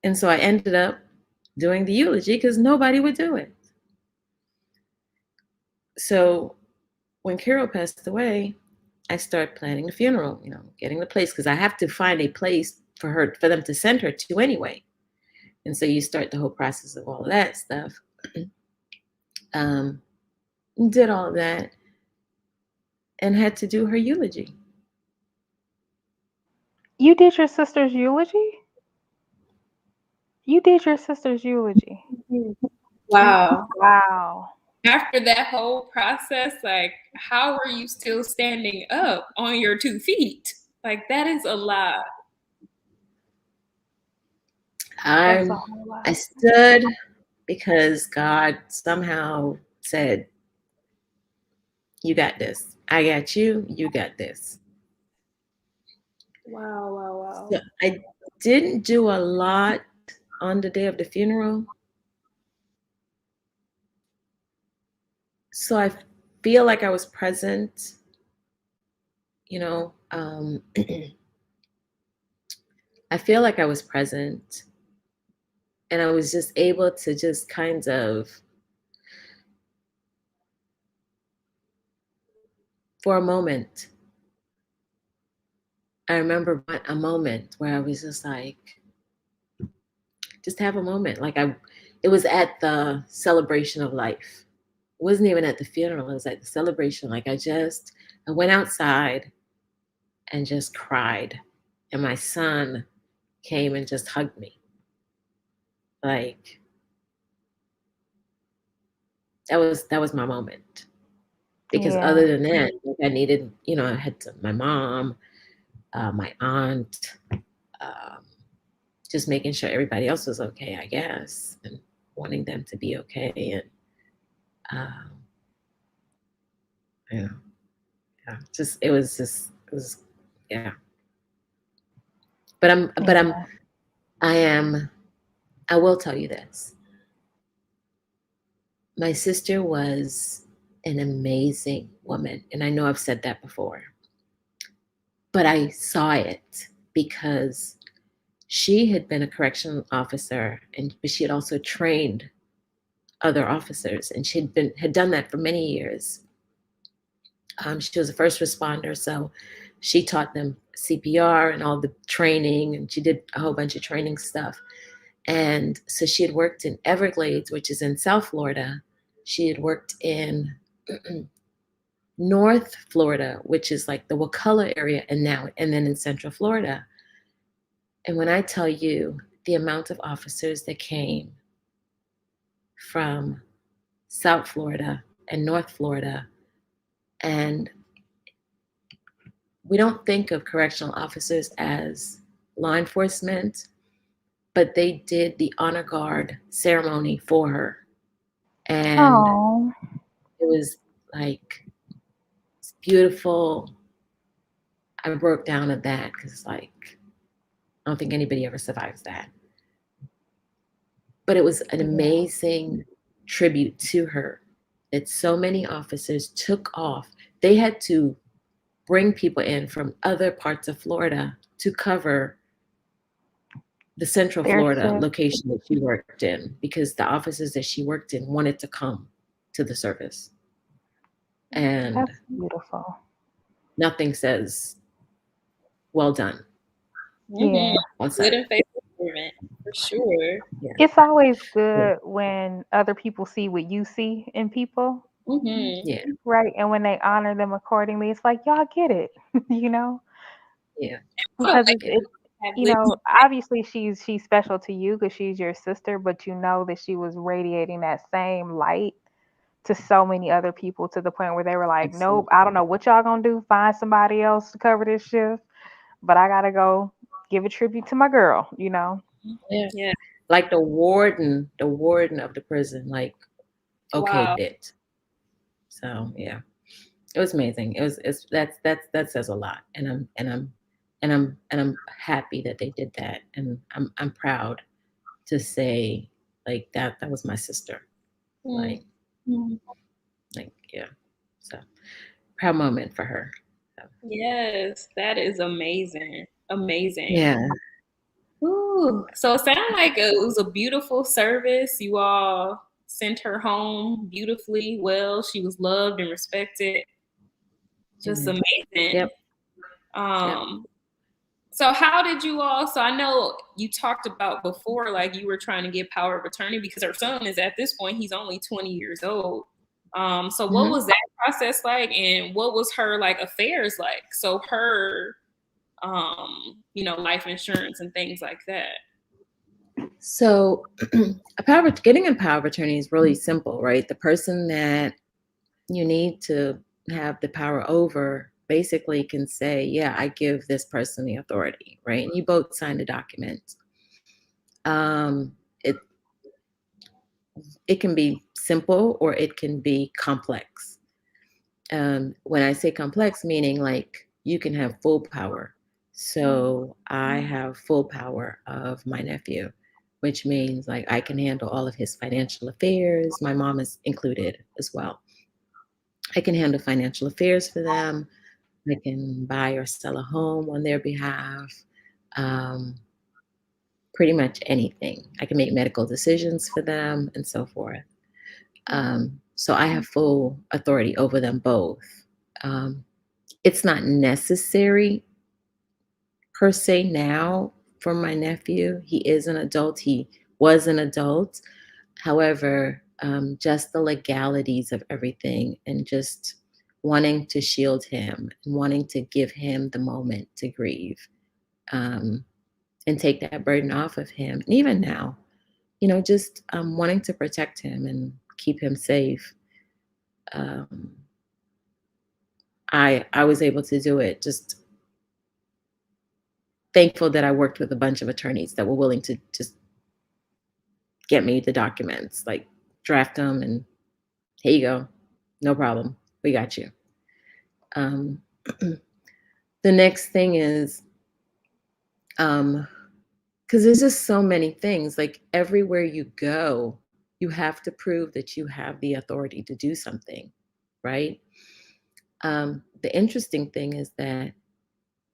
And so I ended up doing the eulogy because nobody would do it. So when Carol passed away, I started planning the funeral, getting the place because I have to find a place for them to send her to anyway. And so you start the whole process of all of that stuff. um, did all of that and had to do her eulogy. You did your sister's eulogy? You did your sister's eulogy. Wow. Wow. After that whole process, like, how are you still standing up on your 2 feet? Like, that is a lot. That's a I'm whole I lot. stood because God somehow said, "You got this. I got you. You got this." Wow, wow, So wow. I didn't do a lot on the day of the funeral. So I feel like I was present, you know. I feel like I was present and I was just able to just kind of, for a moment, I remember a moment where I was just like, just have a moment. It was at the celebration of life. It wasn't even at the funeral. It was at the celebration. I went outside and just cried. And my son came and just hugged me. Like, that was my moment. Because Yeah. other than that, like I needed, I had my mom, my aunt, um, just making sure everybody else was okay, I guess, and wanting them to be okay. And um, yeah, yeah, it was, yeah. But Yeah. I am, I will tell you this. My sister was an amazing woman. And I know I've said that before, but I saw it because she had been a correctional officer but she had also trained other officers and had done that for many years. She was a first responder, so she taught them CPR and all the training, and she did a whole bunch of training stuff. And so she had worked in Everglades, which is in South Florida. She had worked in North Florida, which is like the Wakulla area, and then in Central Florida. And when I tell you the amount of officers that came from South Florida and North Florida, and we don't think of correctional officers as law enforcement, but they did the honor guard ceremony for her. And Oh, it was like, it's beautiful. I broke down at that because, like, I don't think anybody ever survives that. But it was an yeah. amazing tribute to her that so many officers took off. They had to bring people in from other parts of Florida to cover the Central Their Florida shift. location that she worked in because the officers that she worked in wanted to come to the service. And That's beautiful. nothing says well done Mm-hmm. Yeah. Good outside of and faithful servant, for sure. yeah. It's always Yeah. good when other people see what you see in people, Mm-hmm. Yeah. right? And when they honor them accordingly, it's like y'all get it, you know? Yeah. I felt Because like Yeah. have you witnessed. know, obviously she's special to you because she's your sister, but you know that she was radiating that same light to so many other people to the point where they were like, nope, I Absolutely. don't know what y'all gonna do, find somebody else to cover this shift, but I gotta go give a tribute to my girl, you know? Yeah. Yeah. Like the warden of the prison, like okayed Wow. it. So yeah. It was amazing. That says a lot. And I'm and I'm happy that they did that, and I'm proud to say like that was my sister. Mm, Like mm. yeah. So proud moment for her. So, Yes, that is amazing. Amazing. yeah. Ooh. So it sounded like it was a beautiful service. You all sent her home beautifully well. She was loved and respected. Just Amen. amazing. Yep. Yep. Um, so how did you all, so I know you talked about before, like you were trying to get power of attorney because her son is at this point, he's only 20 years old. So what Hmm. was that process like and what was her like affairs like? So her, life insurance and things like that. So getting a power of attorney is really simple, right? The person that you need to have the power over basically can say, yeah, I give this person the authority, right? And you both sign the document. Um, it it can be simple or it can be complex. When I say complex, meaning like you can have full power. So I have full power of my nephew, which means like I can handle all of his financial affairs. My mom is included as well. I can handle financial affairs for them. I can buy or sell a home on their behalf. Um, Pretty much anything. I can make medical decisions for them and so forth. So I have full authority over them both. Um, it's not necessary per se now for my nephew. He is an adult. He was an adult. However, just the legalities of everything and just wanting to shield him and wanting to give him the moment to grieve, um, and take that burden off of him. And even now, just wanting to protect him and keep him safe. Um, I was able to do it. Just thankful that I worked with a bunch of attorneys that were willing to just get me the documents, like draft them, and here you go, no problem, we got you. Um, the next thing is, because there's just so many things. Like everywhere you go, you have to prove that you have the authority to do something, right? The interesting thing is that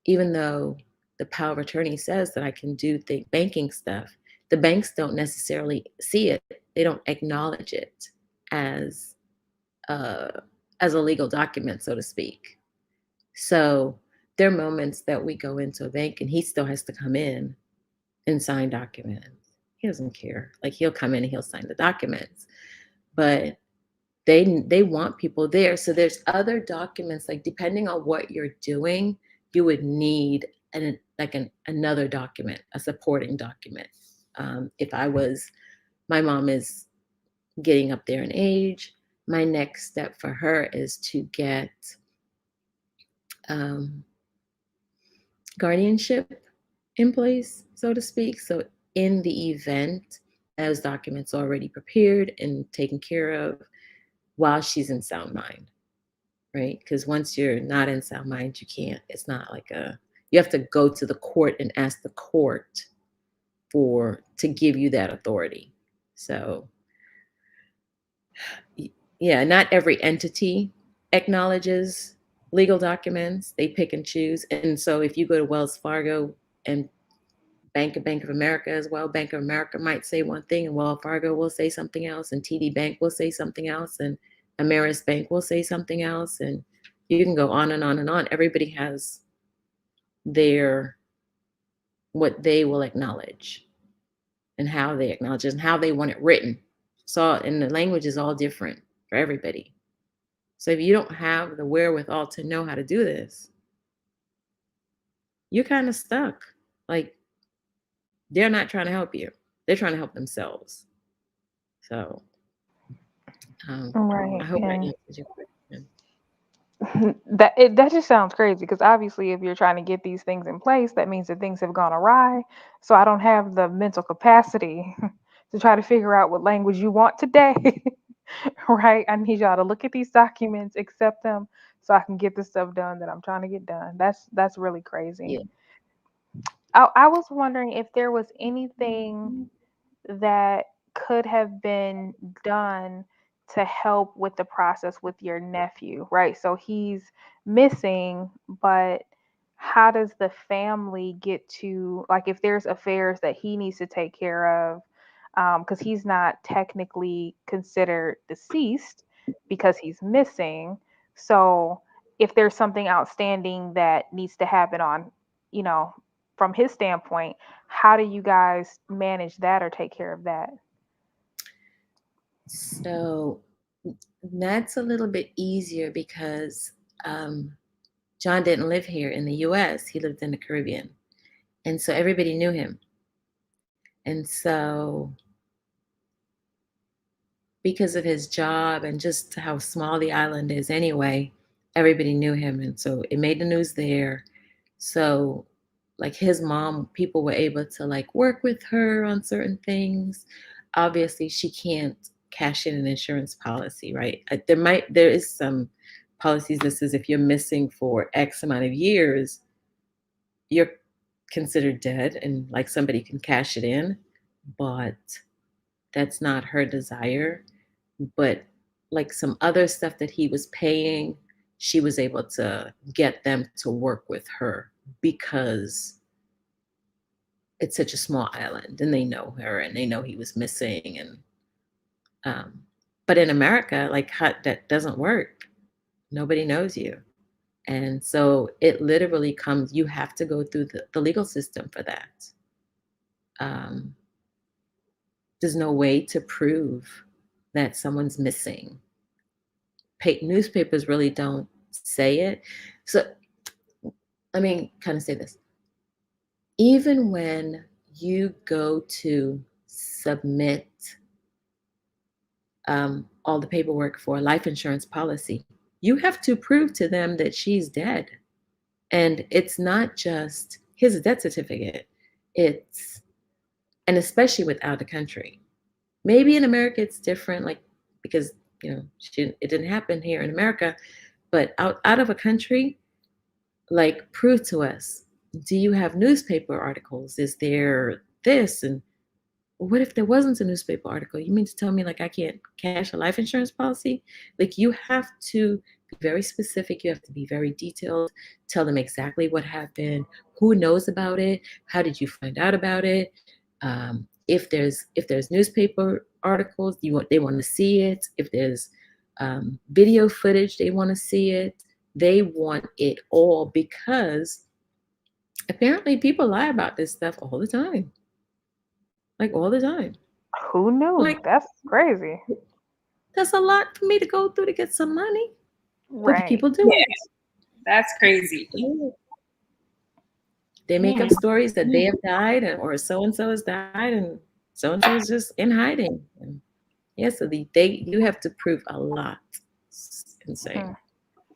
even though the power of attorney says that I can do the banking stuff, the banks don't necessarily see it. They don't acknowledge it as uh, as a legal document, so to speak. So there are moments that we go into a bank and he still has to come in and sign documents. He doesn't care. Like he'll come in and he'll sign the documents, but they want people there. So there's other documents, like depending on what you're doing, you would need another document, a supporting document. If I was, my mom is getting up there in age, my next step for her is to get um, guardianship in place, so to speak. So in the event those documents already prepared and taken care of while she's in sound mind, right? Because once you're not in sound mind, you can't. It's not like you have to go to the court and ask the court to give you that authority. So yeah, not every entity acknowledges legal documents. They pick and choose. And so if you go to Wells Fargo and Bank of America as well, Bank of America might say one thing and Wells Fargo will say something else, and TD Bank will say something else, and Ameris Bank will say something else, and you can go on and on and on. Everybody has their what they will acknowledge and how they acknowledge it and how they want it written. So, and the language is all different for everybody. So if you don't have the wherewithal to know how to do this, you're kind of stuck. Like they're not trying to help you; they're trying to help themselves. So I Right. hope I And answered your question. that just sounds crazy because obviously if you're trying to get these things in place, that means that things have gone awry. So I don't have the mental capacity to try to figure out what language you want today. Right? I need y'all to look at these documents, accept them, so I can get the stuff done that I'm trying to get done. That's really Yeah, crazy. I was wondering if there was anything that could have been done to help with the process with your nephew, right? So he's missing, but how does the family get to, like, if there's affairs that he needs to take care of, because he's not technically considered deceased because he's missing. So if there's something outstanding that needs to happen on, you know, from his standpoint, how do you guys manage that or take care of that? So that's a little bit easier because um, John didn't live here in the US, he lived in the Caribbean. And so everybody knew him. And so, because of his job and just how small the island is anyway, everybody knew him. And so it made the news there. So, like his mom, people were able to like work with her on certain things. Obviously, she can't cash in an insurance policy, right? There is some policies that says if you're missing for X amount of years, you're considered dead and like somebody can cash it in, but that's not her desire. But like some other stuff that he was paying, she was able to get them to work with her because it's such a small island and they know her and they know he was missing. And um, but in America, like that doesn't work. Nobody knows you. And so it literally comes, you have to go through the legal system for that. um, there's no way to prove that someone's missing. Newspapers really don't say it. So let me kind of say this. Even when you go to submit all the paperwork for a life insurance policy, you have to prove to them that she's dead. And it's not just his death certificate, it's, and especially with out of the country. Maybe in America it's different, like because it didn't happen here in America, but out of a country, like prove to us. Do you have newspaper articles? Is there this? And what if there wasn't a newspaper article? You mean to tell me like I can't cash a life insurance policy? Like you have to be very specific. You have to be very detailed. Tell them exactly what happened. Who knows about it? How did you find out about it? If there's newspaper articles, they want to see it. If there's video footage, they want to see it. They want it all because apparently people lie about this stuff all the time, like all the time. Who knew? Like That's crazy. that's a lot for me to go through to get some money, but Right. people do Yeah, it. that's crazy. They make Mm. up stories that they have died or so and so has died and so and so is just in hiding. And yeah, so you have to prove a lot. It's insane. Hmm.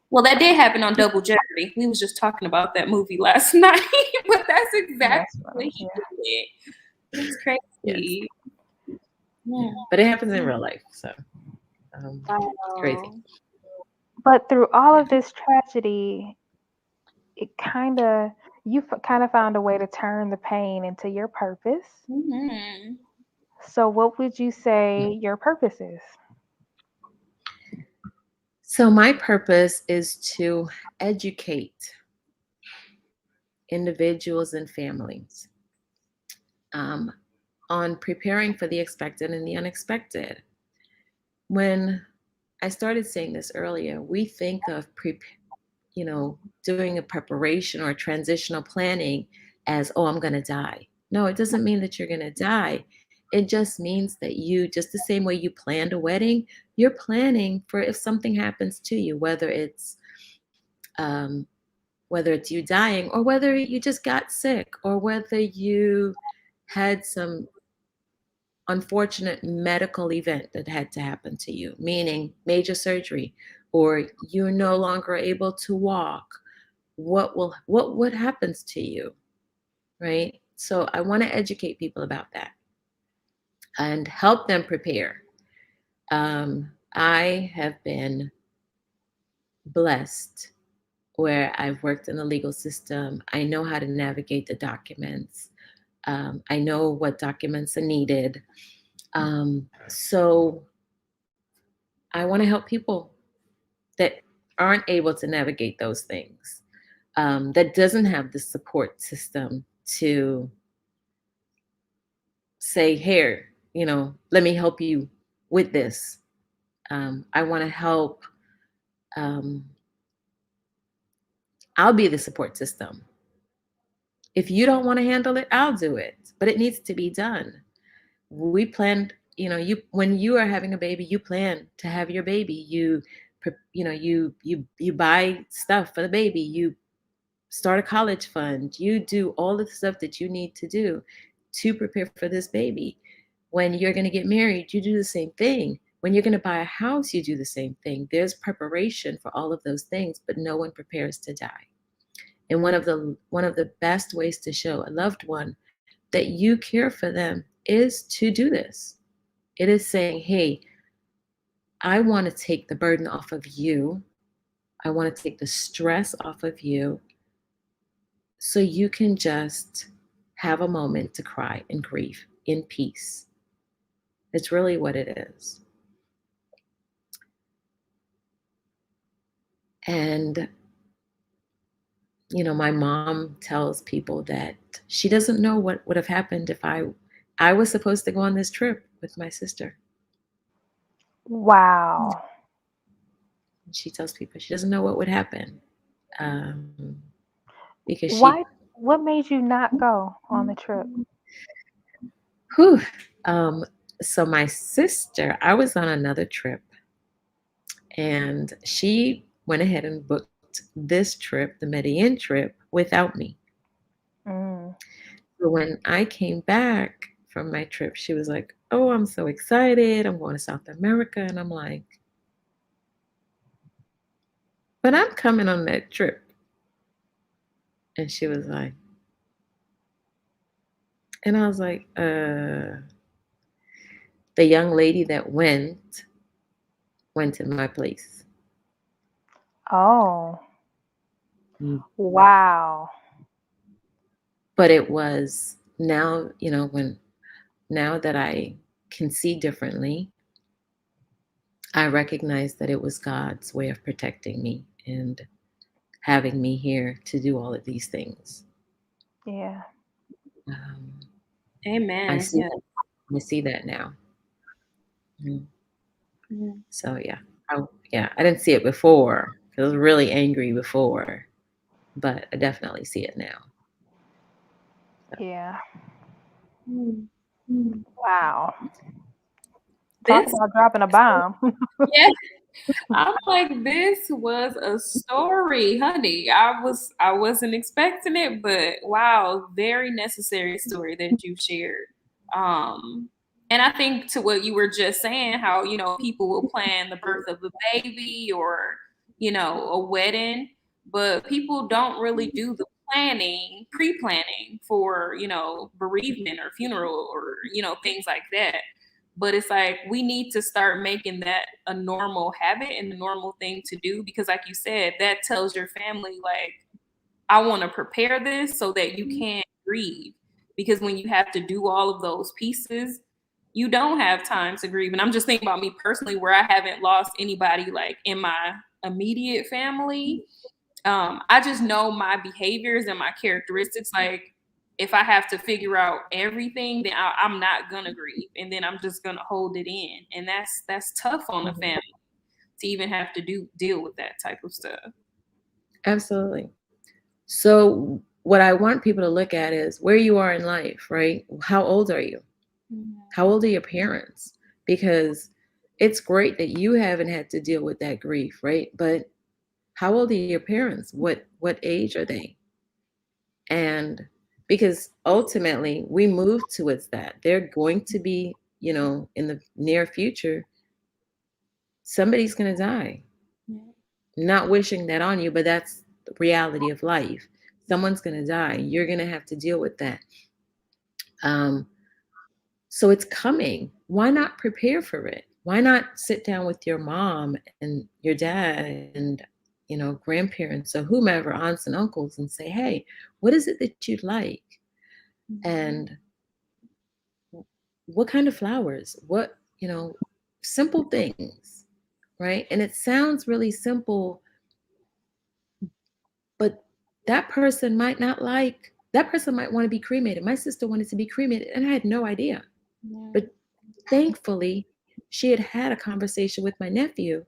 Well, that did happen on Double Jeopardy. We was just talking about that movie last night, but that's That's exactly what funny. he Yeah. did. It's Yes. crazy. Yeah. Yeah. But it happens in real life. So crazy. Wow. But through all Yeah. of this tragedy, it kind of, kind of found a way to turn the pain into your purpose. Mm-hmm. So what would you say your purpose is? So my purpose is to educate individuals and families um, on preparing for the expected and the unexpected. When I started saying this earlier, we think of doing a preparation or transitional planning as, oh, I'm going to die. No, it doesn't mean that you're going to die. It just means that you, just the same way you planned a wedding, you're planning for if something happens to you, um, whether it's you dying or whether you just got sick or whether you had some unfortunate medical event that had to happen to you, meaning major surgery, or you're no longer able to walk. What happens to you, right? So I want to educate people about that and help them prepare. I have been blessed where I've worked in the legal system. I know how to navigate the documents. I know what documents are needed. So I want to help people that aren't able to navigate those things, that doesn't have the support system to say, here, let me help you with this. I want to help. Um, I'll be the support system. If you don't want to handle it, I'll do it, but it needs to be done. We planned, you when you are having a baby, you plan to have your baby. You buy stuff for the baby. You start a college fund. You do all of the stuff that you need to do to prepare for this baby. When you're going to get married, you do the same thing. When you're going to buy a house, you do the same thing. There's preparation for all of those things, but no one prepares to die. And one of the best ways to show a loved one that you care for them is to do this. It is saying, hey, I want to take the burden off of you. I want to take the stress off of you so you can just have a moment to cry and grieve in peace. It's really what it is. And, my mom tells people that she doesn't know what would have happened if I was supposed to go on this trip with my sister. Wow. She tells people she doesn't know what would happen, um, because she, Why what made you not go on the trip? whew, um, so my sister, I was on another trip, and she went ahead and booked this trip, the Medellin trip, without me. Mm. So when I came back from my trip, she was like, "Oh, I'm so excited! I'm going to South America," and I'm like, "But I'm coming on that trip," and she was like, and I was like, The young lady that went to my place. Oh. Mm. Wow. But it was now, now that I can see differently, I recognize that it was God's way of protecting me and having me here to do all of these things. Yeah. Um, I Amen. see Yeah. that. I see that now. Mm. Mhm. So I didn't see it before. I was really angry before, but I definitely see it now. So, Yeah. Mm. Wow. Talk This, about dropping a bomb. yeah, I'm like, this was a story, honey. I wasn't expecting it, but wow, very necessary story that you shared. Um, and I think to what you were just saying, how people will plan the birth of a baby or a wedding, but people don't really do the pre-planning for bereavement or funeral or things like that. But it's like we need to start making that a normal habit and a normal thing to do because, like you said, that tells your family, like, I want to prepare this so that you can't grieve. Because when you have to do all of those pieces, you don't have time to grieve. And I'm just thinking about me personally, where I haven't lost anybody like in my immediate family. I just know my behaviors and my characteristics. Like, if I have to figure out everything, then I'm not gonna grieve, and then I'm just gonna hold it in, and that's tough on the mhm. family to even have to deal with that type of stuff. Absolutely. So, what I want people to look at is where you are in life, right? How old are you? How old are your parents? Because it's great that you haven't had to deal with that grief, right? But how old are your parents? What age are they? And because ultimately we move towards that. They're going to be, in the near future, somebody's going to die. Yeah. Not wishing that on you, but that's the reality of life. Someone's going to die. You're going to have to deal with that. Um, so it's coming. Why not prepare for it? Why not sit down with your mom and your dad and grandparents or whomever, aunts and uncles, and say, hey, what is it that you'd like? And what kind of flowers? What, simple things, right? And it sounds really simple, but that person might want to be cremated. My sister wanted to be cremated, and I had no idea. Yeah. But thankfully, she had had a conversation with my nephew.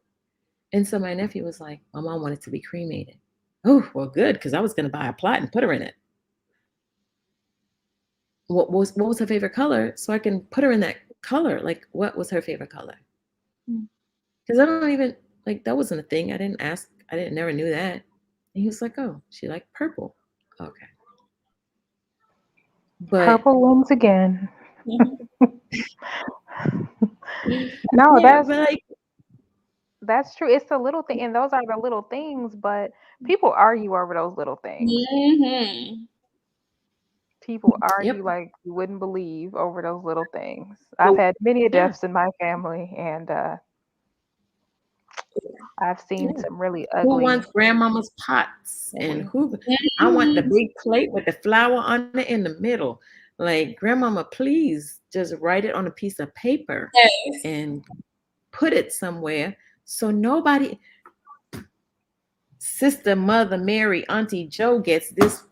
And so my nephew was like, my mom wanted to be cremated. Oh, well, good, because I was going to buy a plot and put her in it. What was her favorite color? So I can put her in that color. Like, what was her favorite color? Mm. Because I don't even, like, that wasn't a thing. I didn't ask. Never knew that. And he was like, oh, she liked purple. Okay. But Purple wins again. Mhm. No, yeah, but like, that's true. It's the little thing, and those are the little things. But people argue over those little things. Mhm. People argue yep. like you wouldn't believe over those little things. I've But had many Yeah. deaths in my family, and I've seen Yeah. some really Who wants ugly, grandmama's pots? And ugly. I want the Mhm. big plate with the flower on it in the middle. Like, grandmama, please just write it on a piece of paper Yes. and put it somewhere so nobody, sister, mother, Mary, Auntie Joe gets this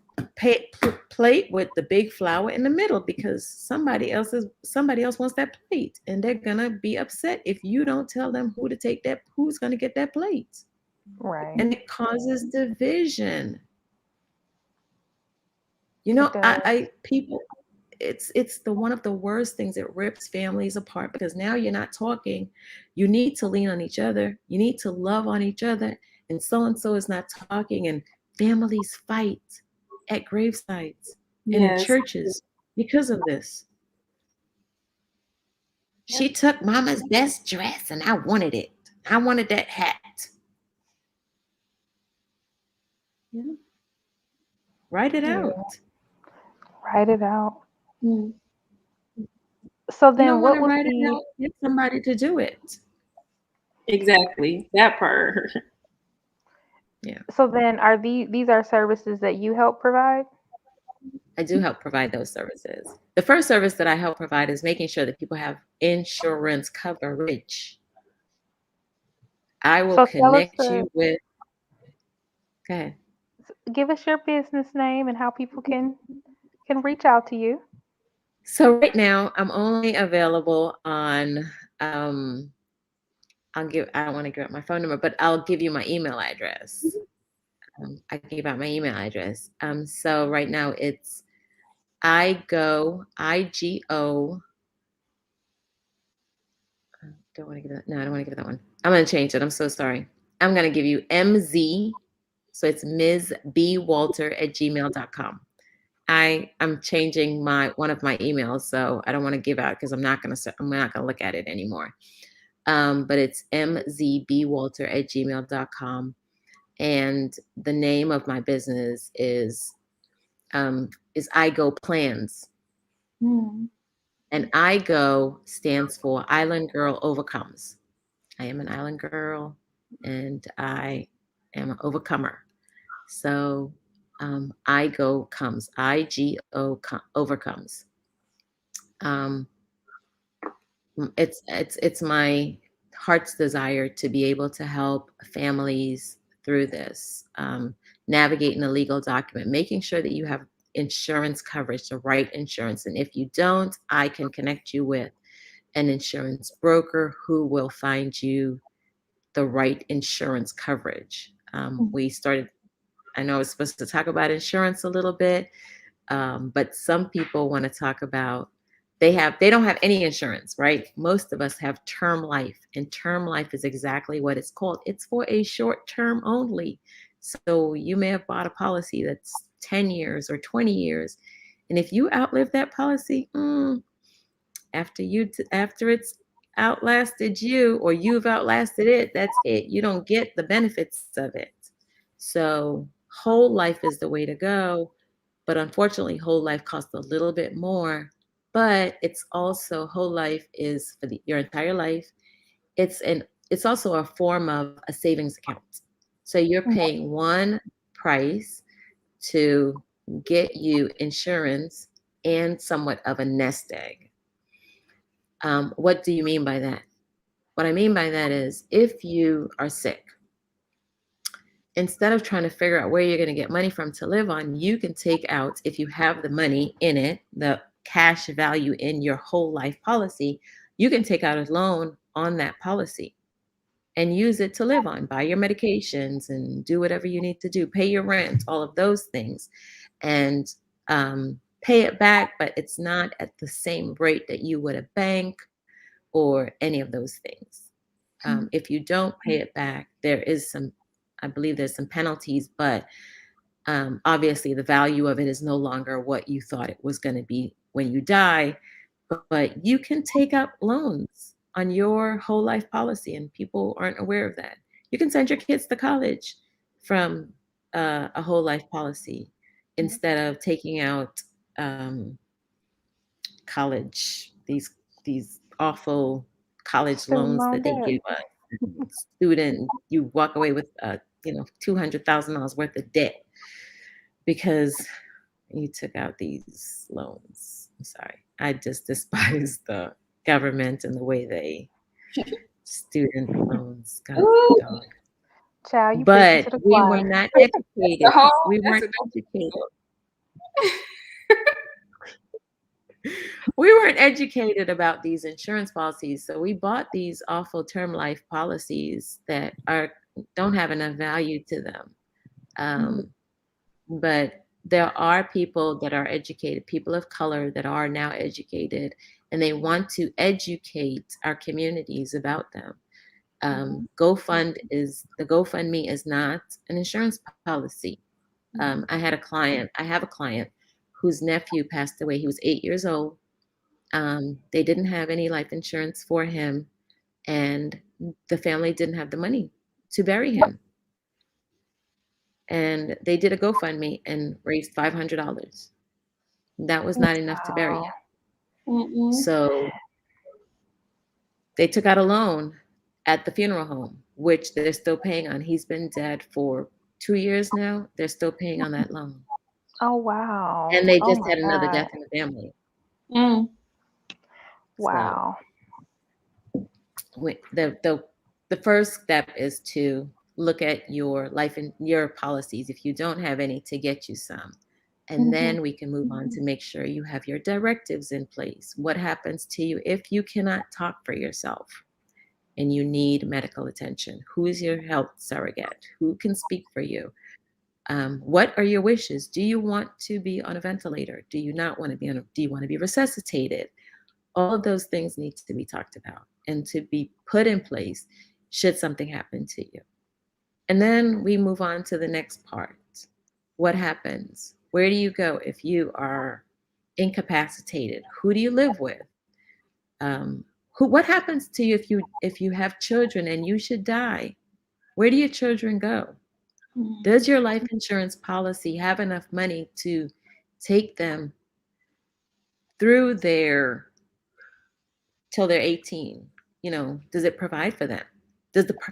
plate with the big flower in the middle because somebody else wants that plate, and they're gonna be upset if you don't tell them who's gonna get that plate. Right. And it causes division. It does. People, it's the one of the worst things. It rips families apart because now you're not talking. You need to lean on each other. You need to love on each other. And so is not talking, and families fight at gravesites and in Yes. churches because of this. Yep. She took mama's best dress and I wanted it. I wanted that hat. Yeah. Write it Yeah. out. Write it out. Mm. So You then, don't want what to would write it be? out, get somebody to do it. Exactly. That part. Yeah. So then, are these are services that you help provide? I do help provide those services. The first service that I help provide is making sure that people have insurance coverage. I will So tell us connect you with, go ahead. give us your business name and how people can reach out to you. So right now I'm only available on, um, I don't want to give out my phone number, but I'll give you my email address. I can give out my email address. So right now it's IGO. Don't want to give that. No, I don't want to give that one. I'm going to change it. I'm so sorry. I'm going to give you MZ. So it's Ms. B. Walter at gmail.com. I'm changing one of my emails, so I don't want to give out because I'm not gonna look at it anymore. But it's mzbwalter at gmail.com, and the name of my business is I Go Plans, Mm. and I Go stands for Island Girl Overcomes. I am an island girl, and I am an overcomer. So I Go Comes, overcomes. Um, it's my heart's desire to be able to help families through this, navigating a legal document, making sure that you have insurance coverage, the right insurance. And if you don't, I can connect you with an insurance broker who will find you the right insurance coverage. I know I was supposed to talk about insurance a little bit, but some people want to talk about they don't have any insurance, right? Most of us have term life, and term life is exactly what it's called. It's for a short term only. So you may have bought a policy that's 10 years or 20 years. And if you outlive that policy, after it's outlasted you or you've outlasted it, that's it. You don't get the benefits of it. So whole life is the way to go. But unfortunately, whole life costs a little bit more. But it's also whole life is for your entire life. It's also a form of a savings account. So you're Mhm. paying one price to get you insurance and somewhat of a nest egg. What do you mean by that? What I mean by that is if you are sick, instead of trying to figure out where you're going to get money from to live on, you can take out, if you have the money in it, the cash value in your whole life policy, you can take out a loan on that policy and use it to live on, buy your medications and do whatever you need to do, pay your rent, all of those things, and pay it back, but it's not at the same rate that you would a bank or any of those things. If you don't pay it back, there is some, I believe there's some penalties, but obviously the value of it is no longer what you thought it was going to be when you die. But you can take out loans on your whole life policy, and people aren't aware of that. You can send your kids to college from a whole life policy instead of taking out college these awful college Student loans loan that they debt. give us. Student, you walk away with $200,000 worth of debt because you took out these loans. I'm sorry, I just despise the government and the way they student loans. God Ooh, dog. Child, you preaching But to the we were choir. not the educated. whole We that's weren't a educated. We weren't educated about these insurance policies, so we bought these awful term life policies that are don't have enough value to them. Um, but there are people that are educated, people of color that are now educated, and they want to educate our communities about them. The GoFundMe is not an insurance policy. I have a client whose nephew passed away. He was 8 years old. They didn't have any life insurance for him, and the family didn't have the money to bury him. And they did a GoFundMe and raised $500. That was not enough to bury him. Wow. Mm-mm. So they took out a loan at the funeral home, which they're still paying on. He's been dead for 2 years now. They're still paying on that loan. Oh wow. And they Oh just my had another God. death in the family. Mm. So Wow. we- the first step is to look at your life and your policies if you don't have any, to get you some, and Mhm. then we can move on to make sure you have your directives in place. What happens to you if you cannot talk for yourself and you need medical attention? Who is your health surrogate? Who can speak for you? What are your wishes? Do you want to be on a ventilator? Do you not want to be on do you want to be resuscitated? All of those things need to be talked about and to be put in place should something happen to you. And then we move on to the next part. What happens? Where do you go if you are incapacitated? Who do you live with? What happens to you if you have children and you should die? Where do your children go? Mm. Does your life insurance policy have enough money to take them through their till they're 18? Does it provide for them?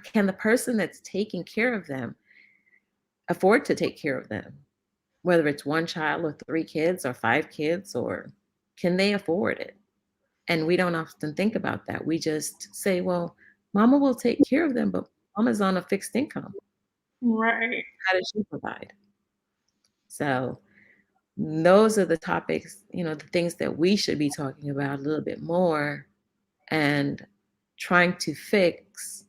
Can the person that's taking care of them afford to take care of them? Whether it's one child or three kids or five kids, or can they afford it? And we don't often think about that. We just say, well, mama will take care of them, but mama's on a fixed income. Right. How does she provide? So those are the topics, the things that we should be talking about a little bit more and trying to fix.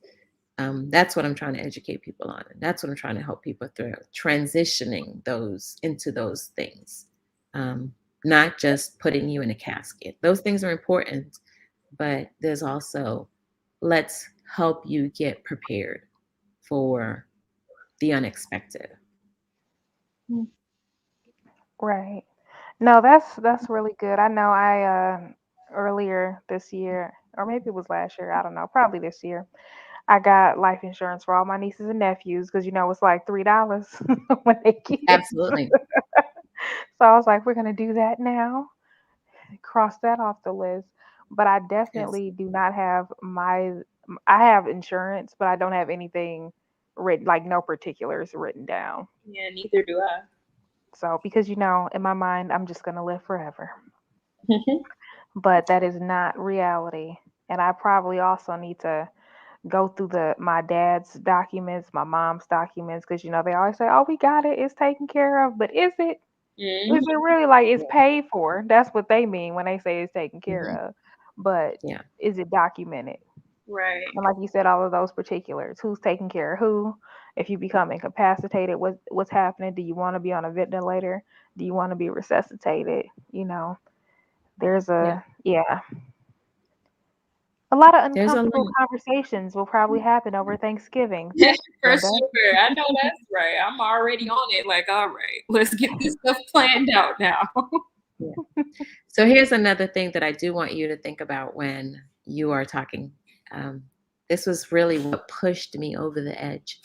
That's what I'm trying to educate people on. And that's what I'm trying to help people through, transitioning those into those things. Not just putting you in a casket. Those things are important, but there's also, let's help you get prepared for the unexpected. Mm. Right. No, that's really good. I know earlier this year, or maybe it was last year, I don't know, probably this year, I got life insurance for all my nieces and nephews because it's like $3 when they kids. Absolutely. So I was like, we're gonna do that now. Cross that off the list. But I Yes. definitely do not have I have insurance, but I don't have anything written, like no particulars written down. Yeah, neither do I. So because in my mind, I'm just gonna live forever, but that is not reality. And I probably also need to go through the my dad's documents, my mom's documents, because they always say, "Oh, we got it, it's taken care of," but is it? Is it Hmm. really like it's Yeah. paid for? That's what they mean when they say it's taken care Mhm. of. But Yeah. is it documented? Right. And like you said, all of those particulars. Who's taking care of who? If you become incapacitated, what's happening? Do you want to be on a ventilator? Do you want to be resuscitated? There's Yeah. a lot of There's a uncomfortable lot. conversations will probably happen over Thanksgiving, For Brenda. sure. I know that's right. I'm already on it. Like, all right, let's get this stuff planned out now. Yeah. So here's another thing that I do want you to think about when you are talking. Um, this was really what pushed me over the edge.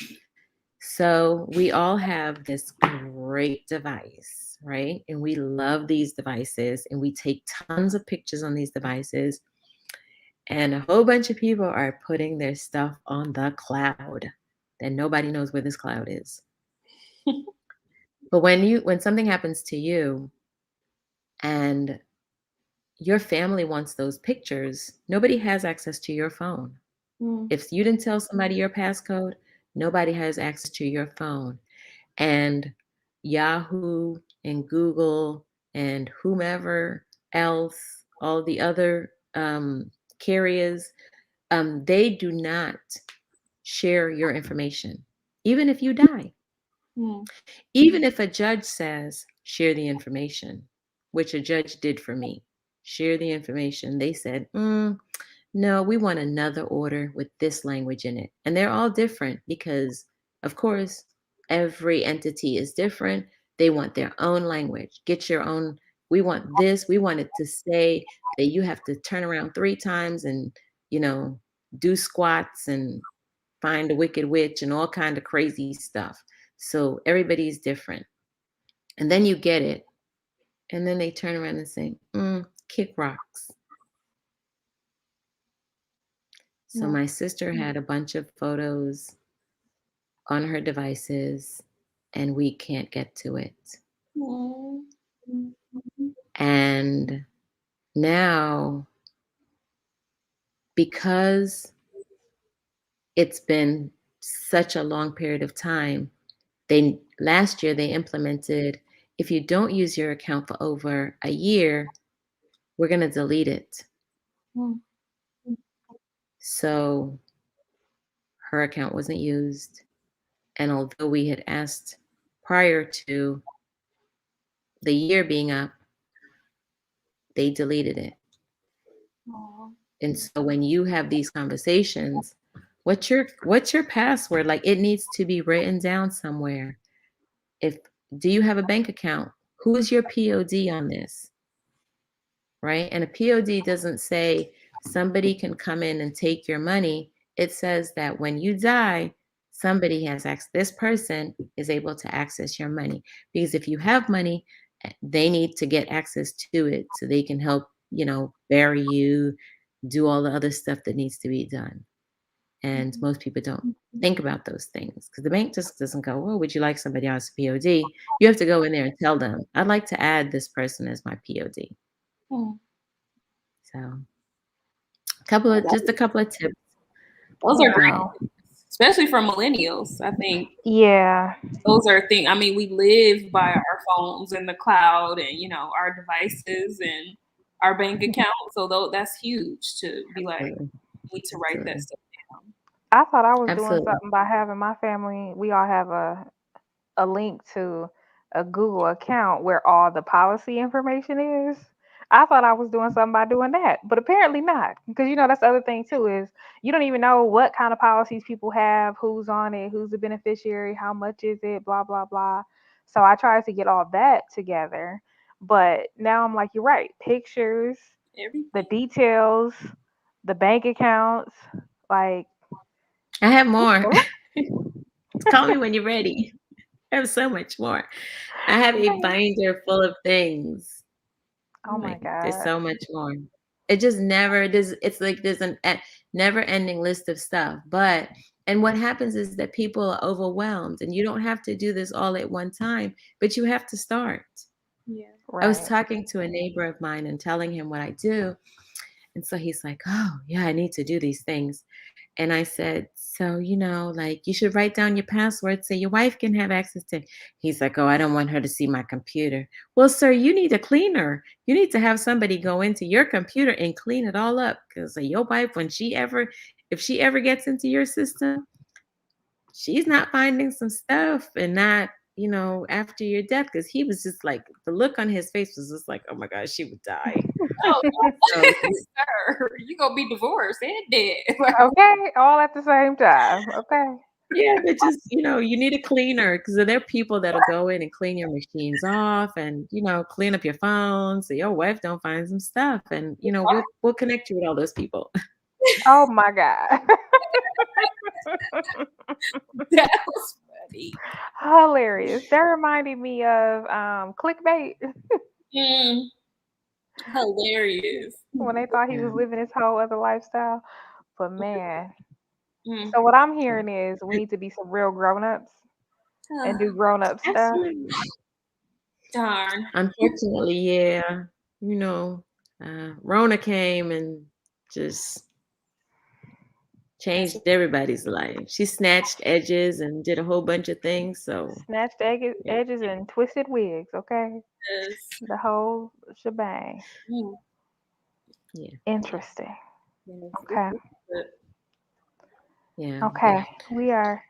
So we all have this great device, right? And we love these devices and we take tons of pictures on these devices. And a whole bunch of people are putting their stuff on the cloud. And nobody knows where this cloud is. But when something happens to you and your family wants those pictures, nobody has access to your phone. Mm. If you didn't tell somebody your passcode, nobody has access to your phone. And Yahoo and Google and whomever else, all the other carriers, they do not share your information, even if you die. Mm. Even if a judge says, share the information, which a judge did for me, share the information, they said, no, we want another order with this language in it. And they're all different because, of course, every entity is different. They want their own language. Get your own. We want this. We want it to say that you have to turn around 3 times and, you know, do squats and find a wicked witch and all kind of crazy stuff. So everybody's different. And then you get it. And then they turn around and say, kick rocks. So Mm. my sister had a bunch of photos on her devices and we can't get to it. Mm. And now, because it's been such a long period of time, they last year they implemented if you don't use your account for over a year, we're going to delete it. Mm. So her account wasn't used. And although we had asked prior to the year being up, they deleted it. Aw. And so when you have these conversations, what's your password? Like it needs to be written down somewhere. If do you have a bank account? Who is your POD on this? Right? And a POD doesn't say somebody can come in and take your money. It says that when you die, somebody has access. This person is able to access your money because if you have money, they need to get access to it so they can help, bury you, do all the other stuff that needs to be done. And most people don't think about those things because the bank just doesn't go, well, would you like somebody else's POD? You have to go in there and tell them, I'd like to add this person as my POD. Mm. So Oh, just a couple of tips. those are great, Wow. especially for millennials. I think Yeah. those are things. I mean, we live by our phones and the cloud, and our devices and our bank account. So that's huge to be like, Absolutely. need to write that Absolutely. stuff down. I thought I was doing Absolutely. something by having my family. We all have a link to a Google account where all the policy information is. I thought I was doing something by doing that, but apparently not. Because that's the other thing too is you don't even know what kind of policies people have, who's on it, who's the beneficiary, how much is it, blah blah blah. So I tried to get all that together, but now I'm like, you're right. Pictures, the Everything. details, the bank accounts, like I have more. what? Call me when you're ready. I have so much more. I have a binder full of things. Oh my Like there's god. so much more. It just never does. It's like there's never ending list of stuff. But And what happens is that people are overwhelmed, and you don't have to do this all at one time, but you have to start. Yeah. I was Right. talking to a neighbor of mine and telling him what I do. And so he's like, "Oh, yeah, I need to do these things." And I said, "So, like, you should write down your password so your wife can have access to." He's like, "Oh, I don't want her to see my computer." Well, sir, you need a cleaner. You need to have somebody go into your computer and clean it all up, because your wife, if she ever gets into your system, she's not finding some stuff and not, after your death. Because he was just like, the look on his face was just like, oh my gosh, she would die. Oh, So sir, you gonna be divorced and dead. Like, Okay, all at the same time. Okay. yeah, but just, you need a cleaner, because there are people that'll go in and clean your machines off and, clean up your phone so your wife don't find some stuff. And, we'll connect you with all those people. Oh my God. that was funny. Hilarious. That reminded me of clickbait Mm, hilarious. when they thought he Yeah. was living his whole other lifestyle. But man, Mm. so what I'm hearing is we need to be some real grown-ups and do grown-up stuff. Absolutely. Darn. Unfortunately, yeah. You know, Rona came and just changed everybody's life. She snatched edges and did a whole bunch of things. So, Snatched yeah, edges and twisted wigs, okay? Yes. The whole shebang. Mm. yeah, Interesting. Yes, this Okay. is good. yeah. But Okay. We are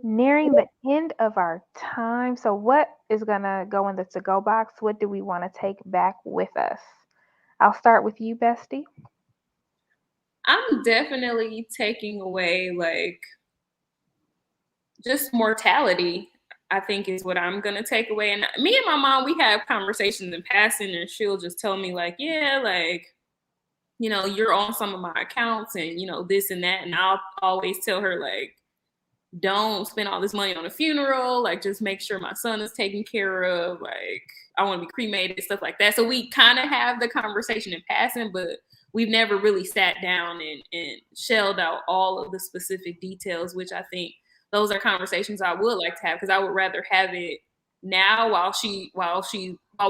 nearing the end of our time. So what is gonna go in the to-go box? What do we want to take back with us? I'll start with you, Bestie. I'm definitely taking away like just mortality. I think is what I'm gonna take away. And me and my mom, we have conversations in passing, and she'll just tell me like, yeah, like you're on some of my accounts, and this and that, and I'll always tell her like, don't spend all this money on a funeral. Like, just make sure my son is taken care of. Like, I want to be cremated, stuff like that. So we kind of have the conversation in passing, but we've never really sat down and shelled out all of the specific details, which I think those are conversations I would like to have, because I would rather have it now while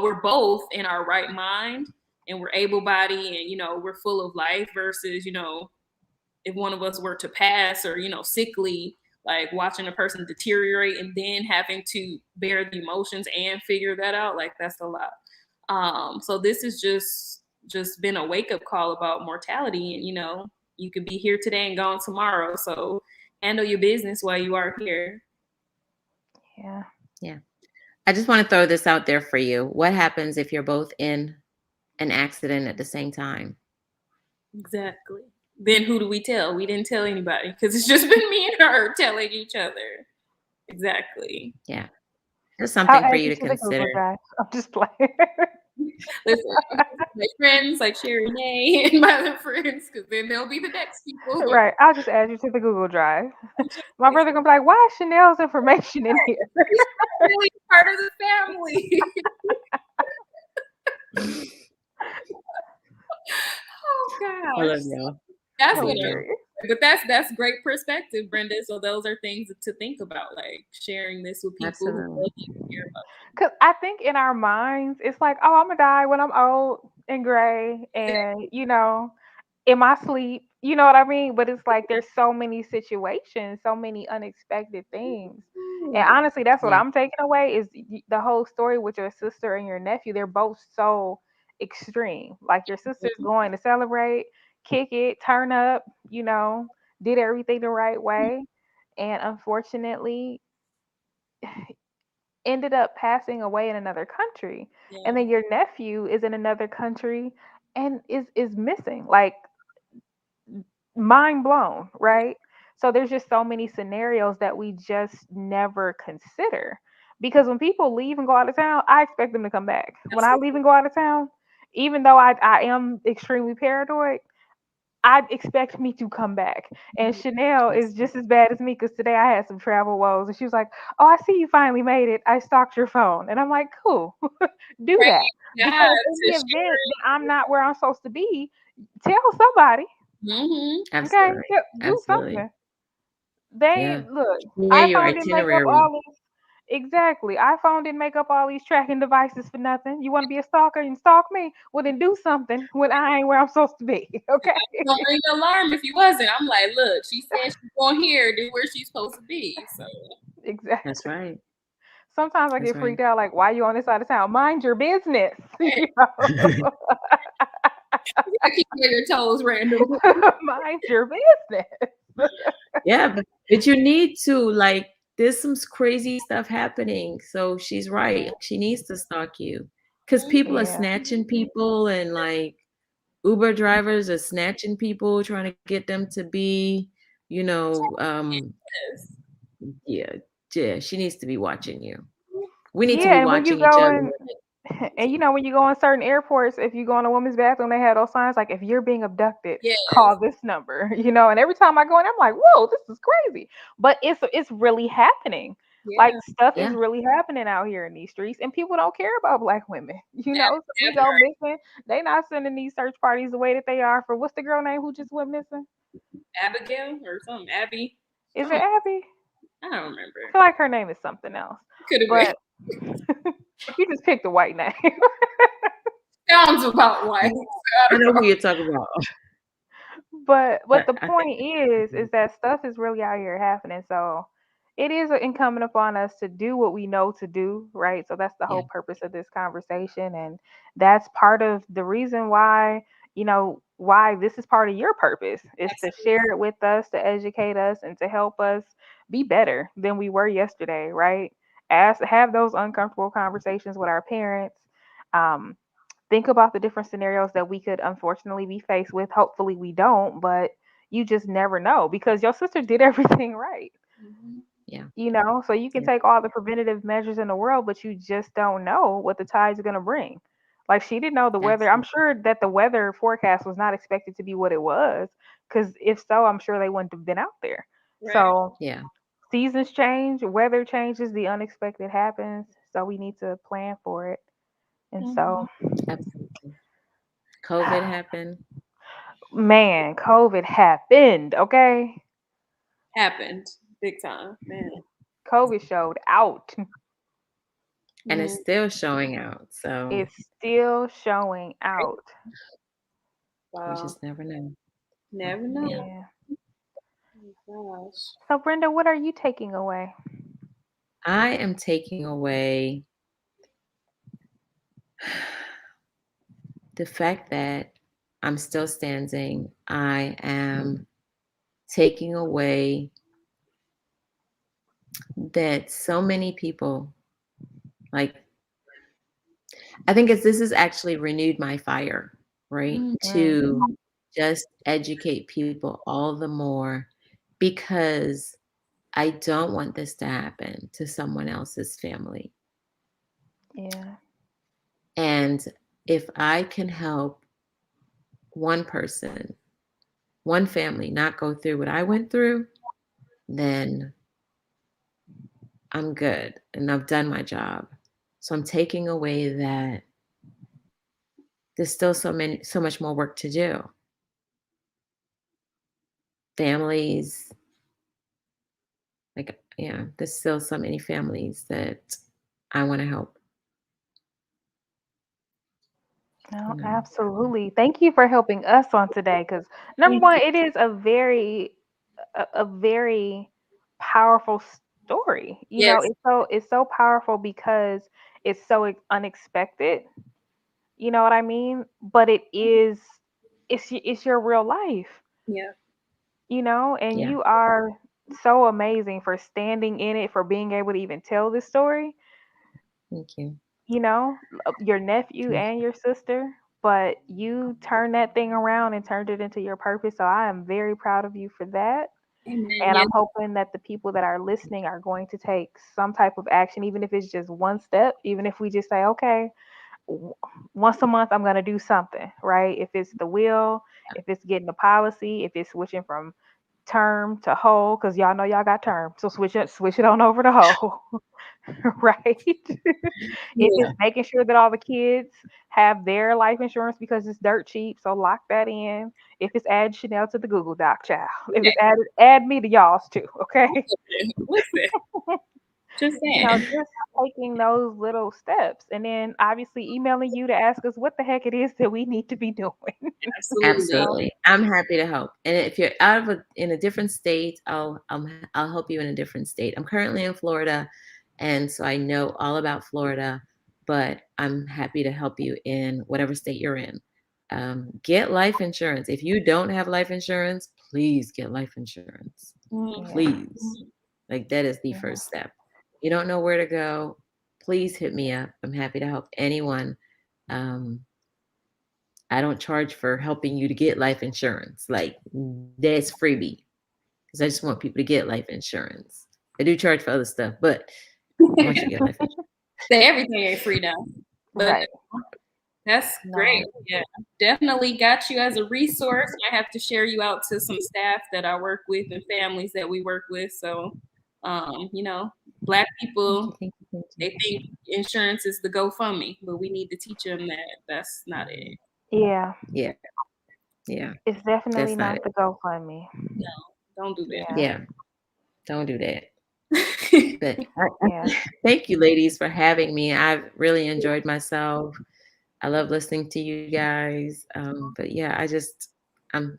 we're both in our right mind and we're able-bodied and we're full of life, versus if one of us were to pass or sickly, like watching a person deteriorate and then having to bear the emotions and figure that out, like that's a lot. So this is just been a wake-up call about mortality, and you could be here today and gone tomorrow, so handle your business while you are here. Yeah. yeah, I just want to throw this out there for you. What happens if you're both in an accident at the same time? Exactly. Then who do we tell? We didn't tell anybody, because it's just been me and her telling each other. Exactly. Yeah, there's I'll something for add you you to to the consider. Google Drive. I'm just playing. Listen, I'm gonna tell my friends like Sherry Nay and my other friends, because then they'll be the next people. Right. I'll just add you to the Google Drive. My It's brother gonna be like, "Why is Chanel's information in here?" really part of the family. Oh I love gosh, y'all. that's I what love y'all. Hilarious. but that's great perspective, Brenda. So those are things to think about, like sharing this with people who Absolutely. love you and care about Cause I think in our minds, it's like, "Oh, I'm gonna die when I'm old and gray, and in my sleep." You know what I mean? But it's like there's so many situations, so many unexpected things. And you. honestly, that's what Yeah. I'm taking away is the whole story with your sister and your nephew. They're both so extreme. Like your sister's going to celebrate, kick it, turn up, did everything the right way. And unfortunately, ended up passing away in another country. And Yeah, then your nephew is in another country and is missing. Like mind blown, right? So there's just so many scenarios that we just never consider. Because when people leave and go out of town, I expect them to come back. When I leave absolutely. and go out of town, even though I am extremely paranoid, I expect me to come back. And Chanel is just as bad as me because today I had some travel woes and she was like, "Oh, I see you finally made it. I stalked your phone." And I'm like, "Cool, do Right. that." Yeah, Because in the to event share that I'm not where I'm supposed to be, tell somebody. it. Okay, Absolutely. do Absolutely. something. They Yeah. look, Share your iPhone didn't make up itinerary. all these exactly. iPhone didn't make up all these tracking devices for nothing. You want to be a stalker and stalk me? Well, then do something when I ain't where I'm supposed to be. Okay. Don't ring the alarm if you wasn't. I'm like, look, she said she's going here, then where she's supposed to be. So That's Exactly. right. Sometimes I That's get right. freaked out, like, why you on this side of town? Mind your business. You know? you gotta keep you on your toes randomly. Mind your business. Yeah, but you need to, like, there's some crazy stuff happening. So she's right. She needs to stalk you because people are Yeah. snatching people, and like Uber drivers are snatching people, trying to get them to be, you know, Yes. yeah, yeah. She needs to be watching you. We need to be Yeah, and when you watching each go other. in and you know when you go in certain airports, if you go in a woman's bathroom, they have those signs like if you're being abducted, Yes. call this number. And every time I go in, I'm like, whoa, this is crazy. But it's really happening. Like Yeah. stuff is Yeah, really happening out here in these streets, and people don't care about black women. So we That's go right. missing. They not sending these search parties the way that they are for what's the girl name who just went missing? Abigail or something. Abby. Is it Something. Abby? I don't remember. I feel like her name is something else. Could have been. But you just picked a white name. Sounds about right. I know who you're talking about. But But the I think point is that stuff is really out here happening. So it is incumbent upon us to do what we know to do, right? So that's the yeah, whole purpose of this conversation, and that's part of the reason why this is part of your purpose is to Absolutely. share it with us, to educate us, and to help us be better than we were yesterday, right? Have those uncomfortable conversations with our parents. Um, think about the different scenarios that we could unfortunately be faced with. Hopefully we don't, but you just never know because your sister did everything right. Mhm. yeah, So you can yeah. take all the preventative measures in the world, but you just don't know what the tide's going to bring. Like she didn't know the weather. I'm Absolutely. sure that the weather forecast was not expected to be what it was, because if so, I'm sure they wouldn't have been out there. Right. So Yeah, seasons change, weather changes, the unexpected happens. So we need to plan for it. And Mhm. so, absolutely. COVID happened, man, COVID happened, okay? Happened. Big time. Man. COVID showed out. and it's Mm. still showing out. So It's still showing out. we Wow. just never know. Never know. Yeah. Yeah. Oh, gosh. So, Brenda, what are you taking away? I am taking away the fact that I'm still standing. I am taking away that so many people, like, I think this has actually renewed my fire, right? Mm. Mm, To just educate people all the more because I don't want this to happen to someone else's family. yeah. And if I can help one person, one family not go through what I went through, then I'm good and I've done my job. So I'm taking away that there's still so much more work to do. Families, like, yeah, there's still so many families that I want to help, No, you know. absolutely. Thank you for helping us on today because number Thank one, you. it is a very powerful story. Yes. It's so powerful because it's so unexpected. You know what I mean? But it's your real life. Yeah. And Yeah, you are so amazing for standing in it, for being able to even tell this story, thank you. your nephew Thank and your sister, but you turned that thing around and turned it into your purpose. So I am very proud of you for that. Amen. And Yes. I'm hoping that the people that are listening are going to take some type of action, even if it's just one step, even if we just say, okay, w- once a month I'm going to do something, right? If it's the will, if it's getting a policy, if it's switching from term to whole because y'all know y'all got term. So switch it on over to whole. Right? If Yeah. it's making sure that all the kids have their life insurance because it's dirt cheap, so lock that in. If it's add Chanel to the Google Doc, child. If Okay. it's add me to y'all's too, okay? Listen, just saying. Just taking those little steps and then obviously emailing you to ask us what the heck it is that we need to be doing. Absolutely. Absolutely. I'm happy to help. And if you're out of in a different state, I'll help you in a different state. I'm currently in Florida, and so I know all about Florida, but I'm happy to help you in whatever state you're in. Get life insurance. If you don't have life insurance, please get life insurance. Mhm. Yeah, Please. Like that is the yeah, first step. You don't know where to go, please hit me up. I'm happy to help anyone. Um, I don't charge for helping you to get life insurance. Like that's freebie because I just want people to get life insurance. I do charge for other stuff, but I want you to get life insurance. Say everything ain't free now, but right. that's great. No. Yeah, definitely got you as a resource. I have to share you out to some staff that I work with and families that we work with. So, Black Thank people, you, thank you, thank you. they think insurance is the GoFundMe, but we need to teach them that that's not it. Yeah, Yeah, yeah, it's that's definitely not not it. the GoFundMe. No, don't do Yeah, Yeah, don't do that. that. But yeah, thank you, ladies, for having me. I've really enjoyed myself. I love listening to you guys. But yeah, I'm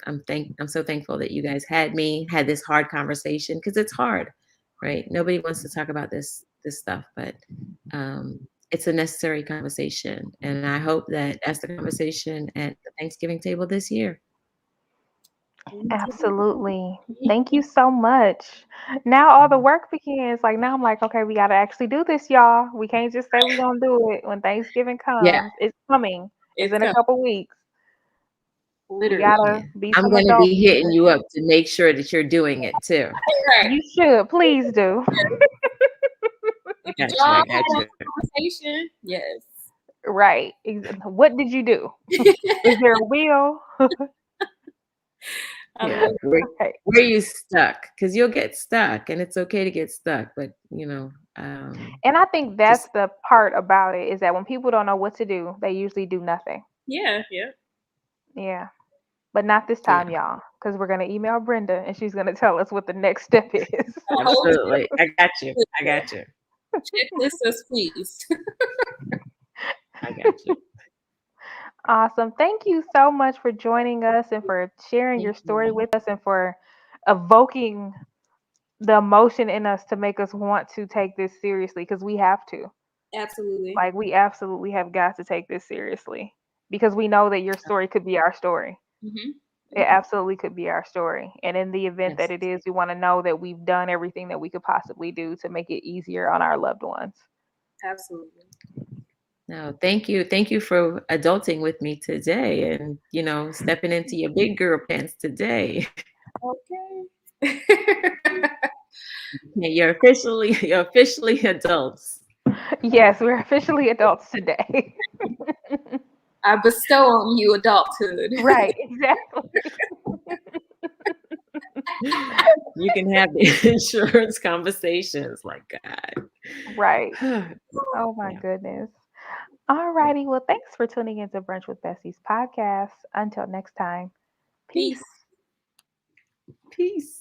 so thankful that you guys had this hard conversation because it's hard, right? Nobody wants to talk about this stuff, but it's a necessary conversation, and I hope that that's the conversation at the Thanksgiving table this year. absolutely. Thank you so much. Now all the work begins. Like now I'm like, okay, we gotta actually do this, y'all. We can't just say we're gonna do it when Thanksgiving Yeah, comes. It's coming. It's It's in a coming, couple weeks. We literally. gotta yeah. be I'm some gonna be adults and hitting do you it. up to make sure that you're doing it too. Right. You should. Please do. I If got you. I y'all got had you. a conversation, yes. Right. What did you do? Is there a wheel? I Yeah, love Right. where you stuck? Because you'll get stuck, and it's okay to get stuck. But And I think that's just the part about it is that when people don't know what to do, they usually do nothing. Yeah, yeah. Yeah. But not this yeah, time, y'all, because we're gonna email Brenda and she's gonna tell us what the next step is. A whole absolutely. I got you. I got you. checklist us, please. I got you. Awesome. Thank you so much for joining us and for sharing your Thank story you. with us and for evoking the emotion in us to make us want to take this seriously because we have to. Absolutely. Like, we absolutely have got to take this seriously because we know that your story could be our story. Hmm. It absolutely could be our story. And in the event that it Absolutely. is, we want to know that we've done everything that we could possibly do to make it easier on our loved ones. Absolutely. No, thank you. Thank you for adulting with me today, and stepping into your big girl pants today. Okay. Yeah, you're officially adults. Yes, we're officially adults today. I bestow on you adulthood. Right, exactly. You can have the insurance conversations. Like Right. God. Oh my Yeah. goodness. All righty. Well, thanks for tuning into Brunch with Bessie's podcast. Until next time, peace. Peace. Peace.